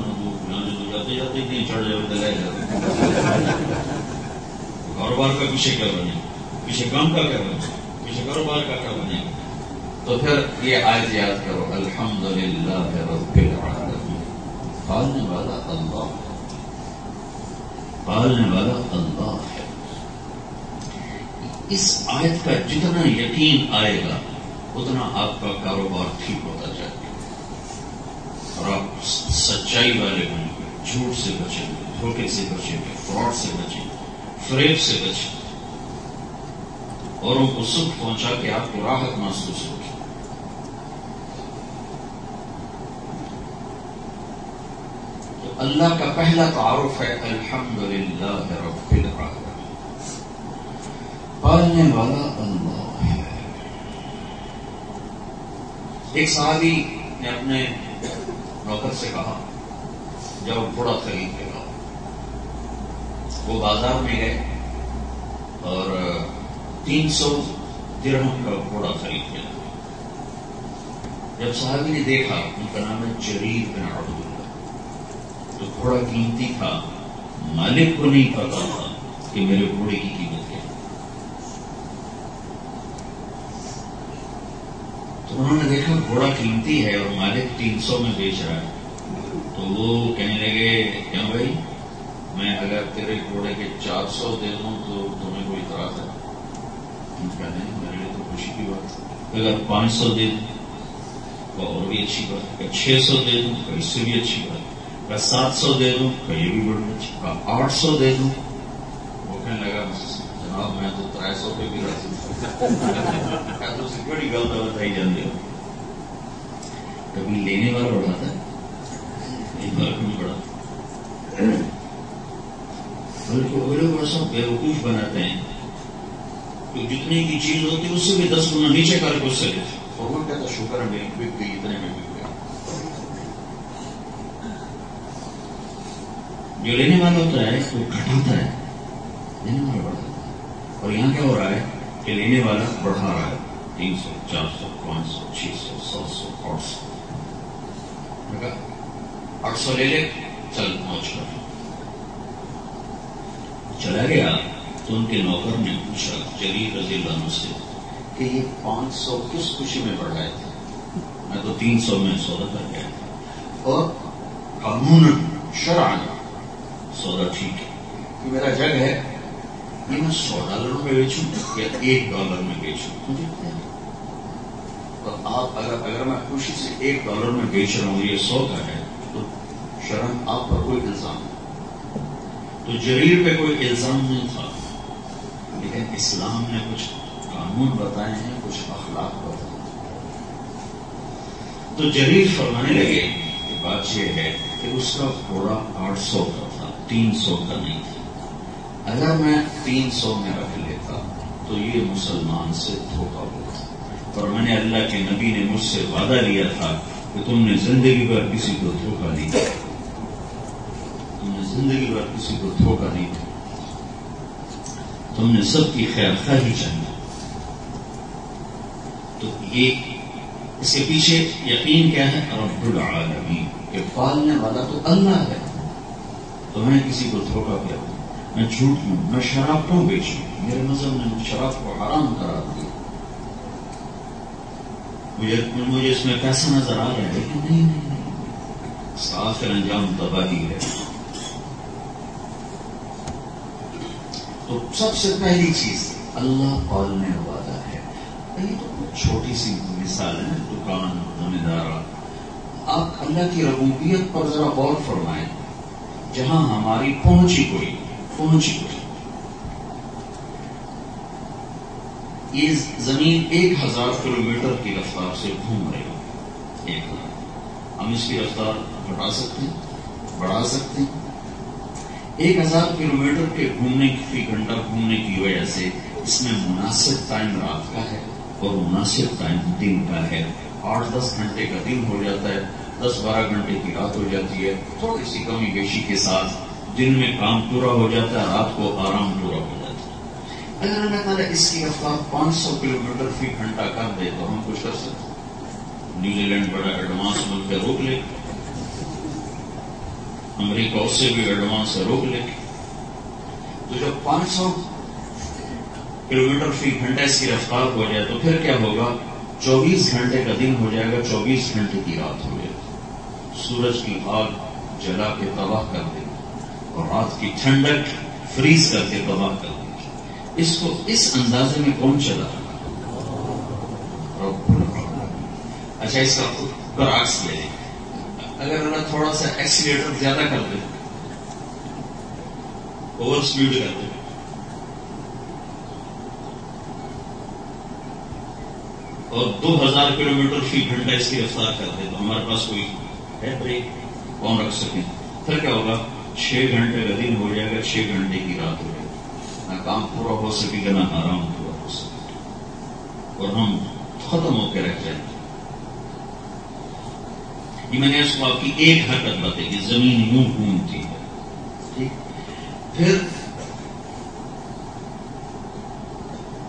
جاتے جاتے نہیں چڑھ جاؤ تو لے جاتے. کاروبار کا پیچھے کیا بنے، پیچھے کام کا کیا بنے، پیچھے کاروبار کا کیا بنے. تو پھر یہ آیت یاد کرو، الحمدللہ رب العالمین. پالنے والا اللہ، پالنے والا اللہ ہے. اس آیت کا جتنا یقین آئے گا اتنا آپ کا کاروبار ٹھیک ہوتا جائے گا اور آپ سچائی والے بنیں گے، جھوٹ سے بچیں گے، دھوکے سے بچیں گے، فراڈ سے بچیں گے، فریب سے بچیں گے، اوروں کو سکھ پہنچا کے آپ کو راحت محسوس ہوگی. تو اللہ کا پہلا تعارف ہے الحمدللہ رب العالمین. پالنے والا اللہ ہے. ایک صحابی نے اپنے نوکر سے کہا جب گھوڑا خرید کے لاؤ. وہ بازار میں گئے اور 300 درہم کا گھوڑا خرید کے لائے. جب صحابی نے دیکھا، ان کا نام ہے جریر بن عبداللہ، تو گھوڑا قیمتی تھا، مالک کو نہیں پتا تھا کہ میرے گھوڑے کی قیمت کیا. تو انہوں نے دیکھا گھوڑا قیمتی ہے اور مالک 300 میں بیچ رہا ہے. تو وہ کہنے لگے کیا بھائی، میں اگر تیرے گھوڑے کے 400 دے دوں تو تمہیں کوئی اعتراض ہے؟ نہیں، میرے لیے تو خوشی کی بات ہے. اگر 500 دے دوں تو اور بھی اچھی بات ہے، اگر 600 دے دوں تو اس سے بھی اچھی بات ہے، اگر 700 دے دوں تو یہ بھی بڑی اچھی بات، 800 دے دوں. وہ کہنے لگا جناب میں تو 300 پہ بھی راضی ہوں. بڑی غلط بتائی جاتی ہے. کبھی لینے والا اڑاتا ہے، ایک بار کبھی بڑا، بلکہ وہ لوگ ایسا بیوقوف بناتے ہیں تو جتنے کی چیز ہوتی ہے اس سے بھی 10 گنا نیچے کر کے اس سے لیتے. اور وہ کہتا شکر ہے میری بک گئی، اتنے میں بک گیا. جو لینے والا ہوتا ہے وہ گھٹاتا ہے، لینے والا بڑھاتا ہے. اور یہاں کیا ہو رہا ہے کہ لینے والا بڑھا رہا ہے، 300، 400، 500، 600، 700، 800. 800 لے لے، چل موج کر. چلا گیا تو ان کے نوکر نے پوچھا جریر رضی اللہ عنہ سے کہ یہ 500 کس خوشی میں بڑھائے تھے؟ میں تو 300 میں سودا کر گیا تھا، اور قانون شرعن سودا ٹھیک ہے کہ میرا جگ ہے، یہ میں $100 میں بیچوں یا $1 میں بیچوں، مجھے اور آپ اگر میں خوشی سے $1 میں بیچ رہا ہوں، یہ 100 کا ہے، تو شرعن آپ پر کوئی الزام نہیں. تو جریر پہ کوئی الزام نہیں تھا، لیکن اسلام نے کچھ قانون بتائے ہیں، کچھ اخلاق بتائے ہیں. تو جریر فرمانے لگے کہ بات یہ ہے کہ اس کا گھوڑا 800 کا تھا، 300 کا نہیں تھا. اگر میں 300 میں رکھ لیتا تو یہ مسلمان سے دھوکہ ہوتا. اور میں نے اللہ کے نبی نے مجھ سے وعدہ لیا تھا کہ تم نے زندگی بھر کسی کو دھوکہ نہیں دیا، زندگی بھر کسی کو دھوکہ نہیں دیا. تو ہم نے سب کی خیر خواہی چاہیے. تو یہ اس کے پیچھے یقین کیا ہے؟ رب العالمین، کہ پالنے والا تو اللہ ہے. تو میں کسی کو دھوکہ کیا ہوں، میں جھوٹ ہوں، میں شراب کیوں بیچوں؟ میرے مذہب نے شراب کو حرام قرار دیا. مجھے اس میں پیسہ نظر آ رہا ہے، لیکن نہیں، اس کا آخر انجام تباہی ہے. تو سب سے پہلی چیز اللہ پالنے والا ہے. یہ تو چھوٹی سی مثال ہے، دکان، زمیندار. آپ اللہ کی ربوبیت پر ذرا غور فرمائیں. جہاں ہماری پہنچی کوئی یہ زمین 1000 کلومیٹر کی رفتار سے گھوم رہی ہے. 1000. ہم اس کی رفتار گھٹا سکتے ہیں، بڑھا سکتے ہیں. 1000 کلومیٹر کے گھومنے فی گھنٹہ گھومنے کی وجہ سے اس میں مناسب ٹائم رات کا ہے اور مناسب ٹائم دن کا ہے. 8-10 گھنٹے کا دن ہو جاتا ہے، 10-12 گھنٹے کی رات ہو جاتی ہے. تھوڑی سی کمی بیشی کے ساتھ دن میں کام پورا ہو جاتا ہے، رات کو آرام پورا ہو جاتا ہے. اگر اللہ تعالیٰ اس کی رفتار 500 کلومیٹر فی گھنٹہ کر دے تو ہم کچھ کر سکتے ہیں. نیوزی لینڈ بڑا ایڈوانس ملک ہے، روک لے. امریکہ اس سے بھی ایڈوانس ہے، روک لے. تو جب 500 کلومیٹر فی گھنٹہ اس کی رفتار ہو جائے تو پھر کیا ہوگا؟ 24 گھنٹے کا دن ہو جائے گا، 24 گھنٹے کی رات ہو جائے گی. سورج کی آگ جلا کے تباہ کر دے گی اور رات کی ٹھنڈک فریز کر کے تباہ کر دے گی. اس کو اس اندازے میں کون چلا؟ رب العالمین. اچھا، اس کا برعکس لے لیں. اگر اللہ تھوڑا سا ایکسیلیٹر زیادہ کر دے، اوور سپیڈ کر دے، اور 2000 کلومیٹر فی گھنٹہ اس کی رفتار کر دے، تو ہمارے پاس کوئی ہے بریک کون رکھ سکے؟ پھر کیا ہوگا؟ 6 گھنٹے کا دن ہو جائے گا، 6 گھنٹے کی رات ہو جائے گی. نہ کام پورا ہو سکے گا، نہ آرام پورا ہو سکے گا، اور ہم ختم ہو کے رہ جائیں گے. یہ میں نے اس کو آپ کی ایک حرکت بتائی کہ زمین یوں گھومتی ہے. ٹھیک، پھر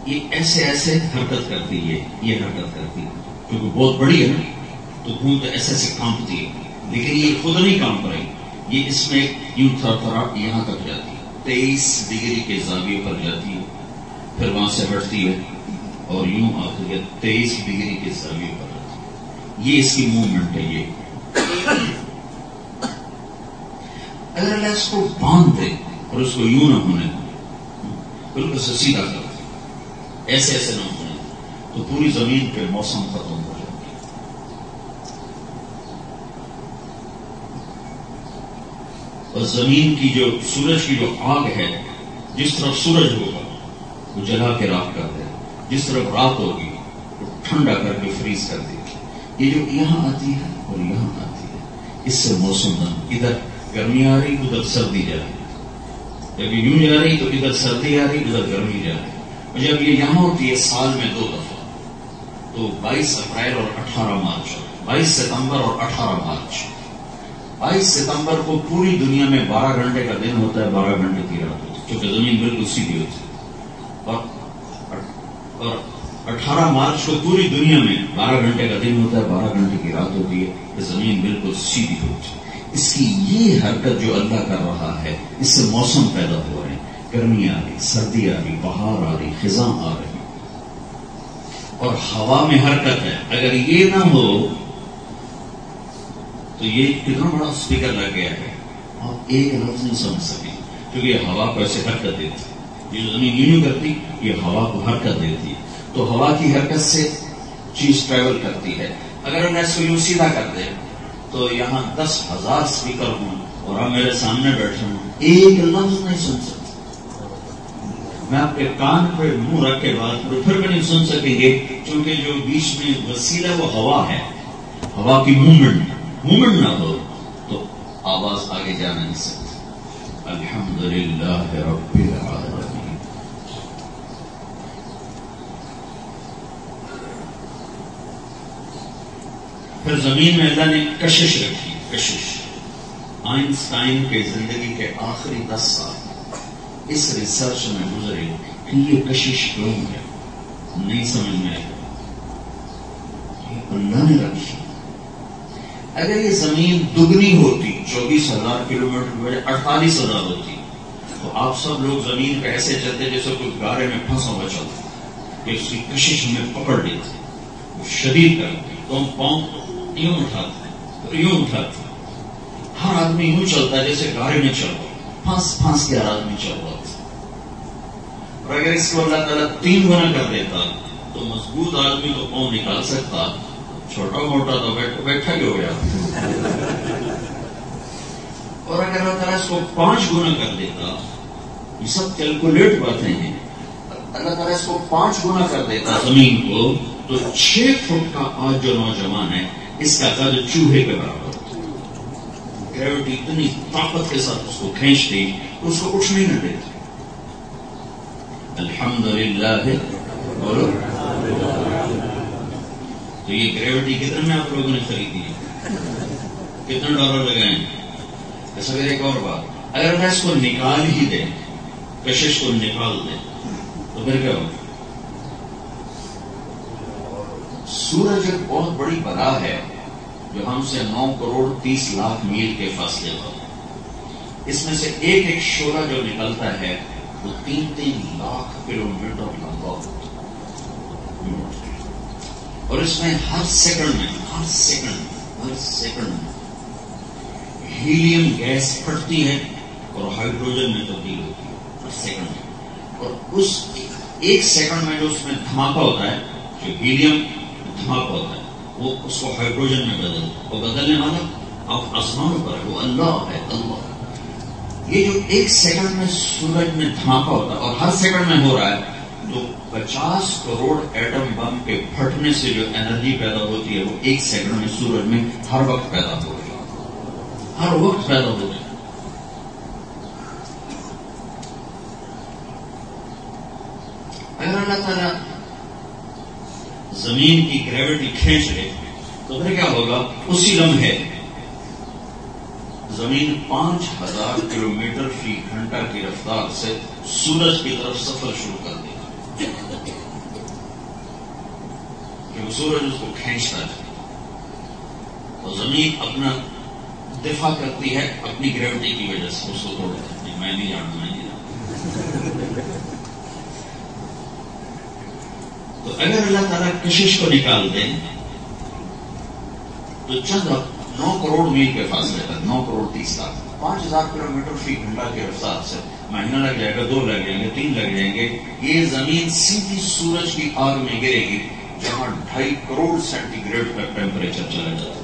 یہ ایسے حرکت کرتی ہے، یہ حرکت کرتی ہے کیونکہ بہت بڑی ہے نا، تو گھوم تو ایسے کانپتی ہے. لیکن یہ خود نہیں کانپ رہی، یہ اس میں یوں تھرا یہاں تک جاتی ہے، 23 ڈگری کے زاویے پر جاتی ہے، پھر وہاں سے ہٹتی ہے اور یوں آتی ہے 23 ڈگری کے زاویے پر جاتی ہے. یہ اس کی موومنٹ ہے. یہ اگر اللہ اس کو باندھ دے اور اس کو یوں نہ ہونے دے، بالکل سیدھا کر دے، ایسے نہ ہونے دے، تو پوری زمین پہ موسم ختم ہو جائے گا. اور زمین کی جو سورج کی جو آگ ہے، جس طرف سورج ہوگا وہ جلا کے راکھ کر دے، جس طرف رات ہوگی وہ ٹھنڈا کر کے فریز کر دے. یہ جو یہاں آتی ہے اور یہاں آتی ہے، اس سے موسم ادھر گرمی آ رہی، ادھر سردی جا رہی. جب یہ یوں جا رہی تو ادھر سردی آ رہی، ادھر گرمی جا رہی. اور جب یہ یہاں ہوتی ہے سال میں 2 دفعہ، تو 22 اپریل اور 18 مارچ، 22 ستمبر اور 18 مارچ. 22 ستمبر کو پوری دنیا میں 12 گھنٹے کا دن ہوتا ہے، 12 گھنٹے کی رات ہوتی ہے، کیونکہ زمین بالکل سیدھی ہوتی ہے. اور 18 مارچ کو پوری دنیا میں 12 گھنٹے کا دن ہوتا ہے، 12 گھنٹے کی رات ہوتی ہے، کہ زمین بالکل سیدھی ہوتی ہے. اس کی یہ حرکت جو اللہ کر رہا ہے، اس سے موسم پیدا ہو رہے ہیں. گرمی آ رہی، سردی آ رہی، بہار آ رہی، خزاں آ رہی، اور ہوا میں حرکت ہے. اگر یہ نہ ہو تو یہ کتنا بڑا اسپیکر لگ گیا ہے، آپ ایک لفظ نہیں سمجھ سکیں، کیونکہ یہ ہوا کو ایسے حرکت دیتی ہے. یہ زمین یوں کرتی، یہ ہوا کو حرکت دیتی ہے. تو ہوا کی حرکت سے چیز ٹریول کرتی ہے. اگر ہم اس کو یوں سیدھا کر دیں تو یہاں 10,000 اسپیکر ہوں اور آپ میرے سامنے بیٹھے ہوں، ایک لفظ نہیں سن سکتے. میں آپ کے کان پہ منہ رکھ کے بات کروں پھر بھی نہیں سن سکیں گے، کیونکہ جو بیچ میں وسیلہ وہ ہوا ہے. ہوا کی موومنٹ نہ ہو تو آواز آگے جا نہیں سکتی. الحمدللہ رب العالمین. پھر زمین میں اللہ نے کشش رکھی. آئنسٹائن کے زندگی کے آخری 10 سال اس ریسرچ میں گزرے کہ یہ کشش کیوں ہے نہیں سمجھ میں آئے گا. اللہ نے رکھی. اگر یہ زمین دگنی ہوتی 24,000 کلومیٹر کی وجہ 48,000 ہوتی تو آپ سب لوگ زمین پہ ایسے چلتے جیسے کوئی گارے میں پھنسا ہوا چلتا کہ اس کی کشش ہمیں پکڑ لیتی وہ شدید کرتی تو ہم پاؤں یوں اٹھاتے تو یوں اٹھاتے. ہر آدمی یوں چلتا ہے جیسے گارے میں چل رہا پھنس پھنس کے ہر آدمی چل رہا تھا. اور اگر اس کو اللہ تعالیٰ 3 گنا کر دیتا تو مضبوط آدمی تو پاؤں نکال سکتا, چھوٹا موٹا تو بیٹھا ہی ہو گیا. اور اگر اللہ تعالیٰ اس کو 5 گنا کر دیتا, یہ سب کیلکولیٹ باتیں ہیں, اللہ تعالیٰ اس کو 5 گنا کر دیتا زمین کو تو 6 فٹ کا آج جو نوجوان ہے اس کا قد چوہے کے برابر. گریوٹی اتنی طاقت کے ساتھ اس کو کھینچتی تو اس کو اٹھنے نہ دیتی. الحمدللہ. تو یہ گریوٹی کتنے میں آپ لوگوں نے خریدی ہے, کتنے ڈالر لگائیں؟ ایسا پھر ایک اور بات, اگر میں اس کو نکال ہی دیں, کشش کو نکال دیں تو پھر کیا ہوگا؟ سورج ایک بہت بڑی بلا ہے جو ہم سے 9 کروڑ 30 لاکھ میل کے فاصلے پر. اس میں سے ایک ایک شعلہ جو نکلتا ہے وہ 3-3 لاکھ کلومیٹر لمبا ہوتا ہے. اور اس میں ہر سیکنڈ میں ہیلیم گیس پھٹتی ہے اور ہائیڈروجن میں تبدیل ہوتی ہے ہر سیکنڈ میں. اور اس ایک سیکنڈ میں جو اس میں دھماکہ ہوتا ہے, جو ہیلیم دھماکہ ہوتا ہے, وہ اس کو ہائیڈروجن میں بدلنے والا آپ آسمانوں پر ہے, وہ اللہ ہے. اللہ یہ جو ایک سیکنڈ میں سورج میں دھماکہ ہوتا ہے اور ہر سیکنڈ میں ہو رہا ہے تو 50 کروڑ ایٹم بم کے پھٹنے سے جو انرجی پیدا ہوتی ہے وہ ایک سیکنڈ میں سورج میں ہر وقت پیدا ہو رہی ہے, ہر وقت پیدا ہو رہی ہے. اگر اللہ تعالیٰ زمین کی گریوٹی کھینچ لے تو پھر کیا ہوگا؟ اسی لمحے زمین 5000 کلومیٹر فی گھنٹہ کی رفتار سے سورج کی طرف سفر شروع کر دے گا, کیونکہ سورج اس کو کھینچتا ہے. اور زمین اپنا دفاع کرتی ہے اپنی گریوٹی کی وجہ سے, اس کو توڑ دیتی ہے. میں نہیں جانتا. تو اگر اللہ تعالیٰ کشش کو نکال دیں تو چند 9 کروڑ میل کے فاصلے تک 9 کروڑ 30 لاکھ 5000 کلومیٹر فی گھنٹہ کی رفتار سے مہینہ لگ جائے گا, 2 لگ جائیں گے, 3 لگ جائیں گے. یہ زمین سیدھی سورج کی آگ میں گرے گی جہاں 2.5 کروڑ سینٹی گریڈ تک ٹیمپریچر چلا جاتا ہے.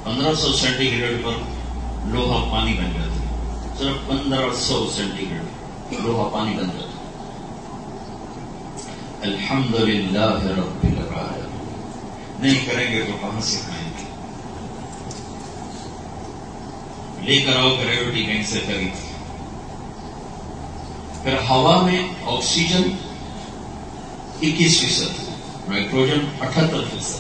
1500 سینٹی گریڈ پر لوہا پانی بن جاتا ہے. صرف 1500 سینٹی گریڈ لوہا پانی بن جاتا ہے. الحمدللہ رب العالمین. نہیں کریں گے تو کہاں سے کھائیں گے؟ لے کر آؤ گریوٹی کہیں سے خرید. پھر ہوا میں آکسیجن 21%, نائٹروجن 78%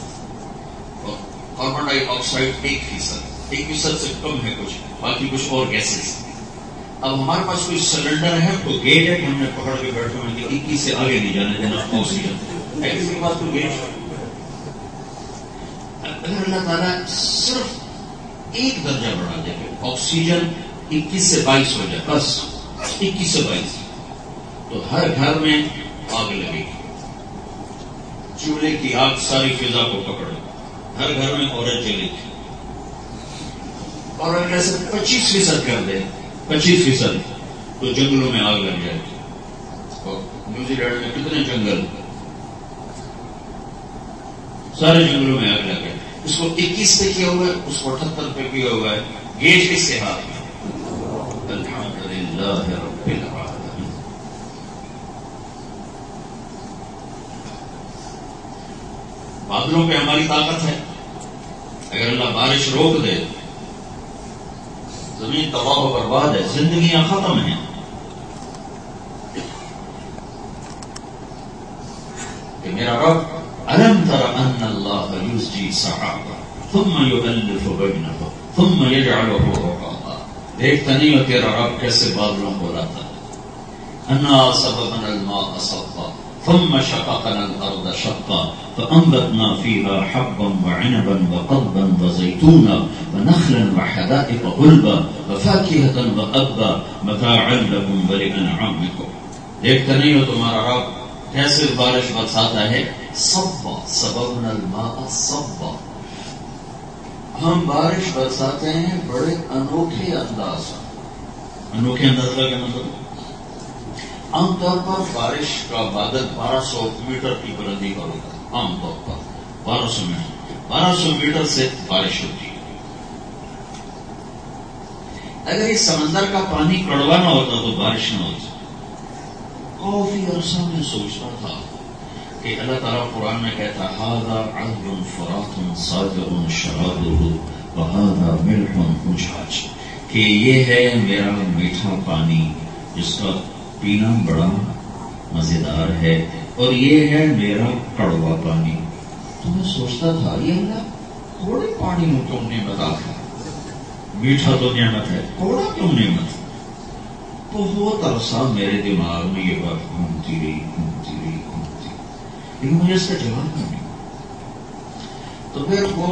اور کاربن ڈائی آکسائڈ 1%. 1% سے کم ہے کچھ, باقی کچھ اور گیسز. اب ہمارے پاس کوئی سلنڈر ہے تو گیج ہے کہ ہم نے پکڑ کے بیٹھے ہوئے کہ 21 سے آگے نہیں جانے دینا آکسیجن. کسی کے پاس کوئی گیج. اگر اللہ تعالیٰ صرف 1 درجہ بڑھا دے کہ آکسیجن 21 سے 22 ہو جائے, بس 21 سے 22, تو ہر گھر میں آگ لگے گی. چولہے کی آگ ساری فضا کو پکڑے, ہر گھر میں عورت جلے گی. اور اگر ایسے 25% کر دے 25% تو جنگلوں میں آگ لگ جائے گی. اور نیوزی لینڈ میں کتنے جنگل, سارے جنگلوں میں آگ لگ گئے. اس کو 21 پہ کیا ہوا ہے, اس کو 78 پہ کیا ہوا ہے. گیج کس کے ہاتھ میں؟ الحمدللہ رب العالمین. بادلوں پہ ہماری طاقت ہے. اگر اللہ بارش روک دے زمین تباہ و برباد ہے, زندگیاں ختم ہیں. کہ میرا رب ألم تر أن الله يزجي سحابا ثم يؤلف بينه ثم يجعله رقاقا دیکھتا نہیں ہو تیرا رب کیسے بادلوں کو لاتا ہے. انا صببنا الماء صبا ثم شققنا الارض شقا فانبتنا فيها حبا وعنبا وقضبا وزيتونا ونخلا وحدائق غلبا وفاكهة وأبا متاعا لكم ولأنعامكم. دیکھتا نہیں ہو تمہارا رب کیسے بارش برساتا ہے. صبا صببنا الماء صبا. ہم بارش برساتے ہیں بڑے انوکھے انداز. انوکھے انداز کا کیا مطلب؟ عام طور پر بارش کا بادل 1200 میٹر کی بلندی پر ہوتا ہے. عام طور پر 1200 میٹر سے بارش ہوتی ہے. اگر اس سمندر کا پانی کڑوا نہ ہوتا تو بارش نہ ہوتی. کافی عرصہ میں سوچتا تھا کہ اللہ تعالیٰ قرآن میں کہتا هذا عذب فرات صادق شرابه وهذا ملح أجاج کہ یہ ہے میرا میٹھا پانی جس کا پینا بڑا مزیدار ہے اور یہ ہے میرا کڑوا پانی. تو میں سوچتا تھا یہ اللہ کوڑے پانی میں کیوں نعمت آتا ہے؟ میٹھا تو نعمت ہے، کوڑا کیوں نعمت ہے؟ بہت عرصہ میرے دماغ میں یہ بات گھومتی رہی لیکن مجھے اس کا جواب نہیں. تو پھر وہ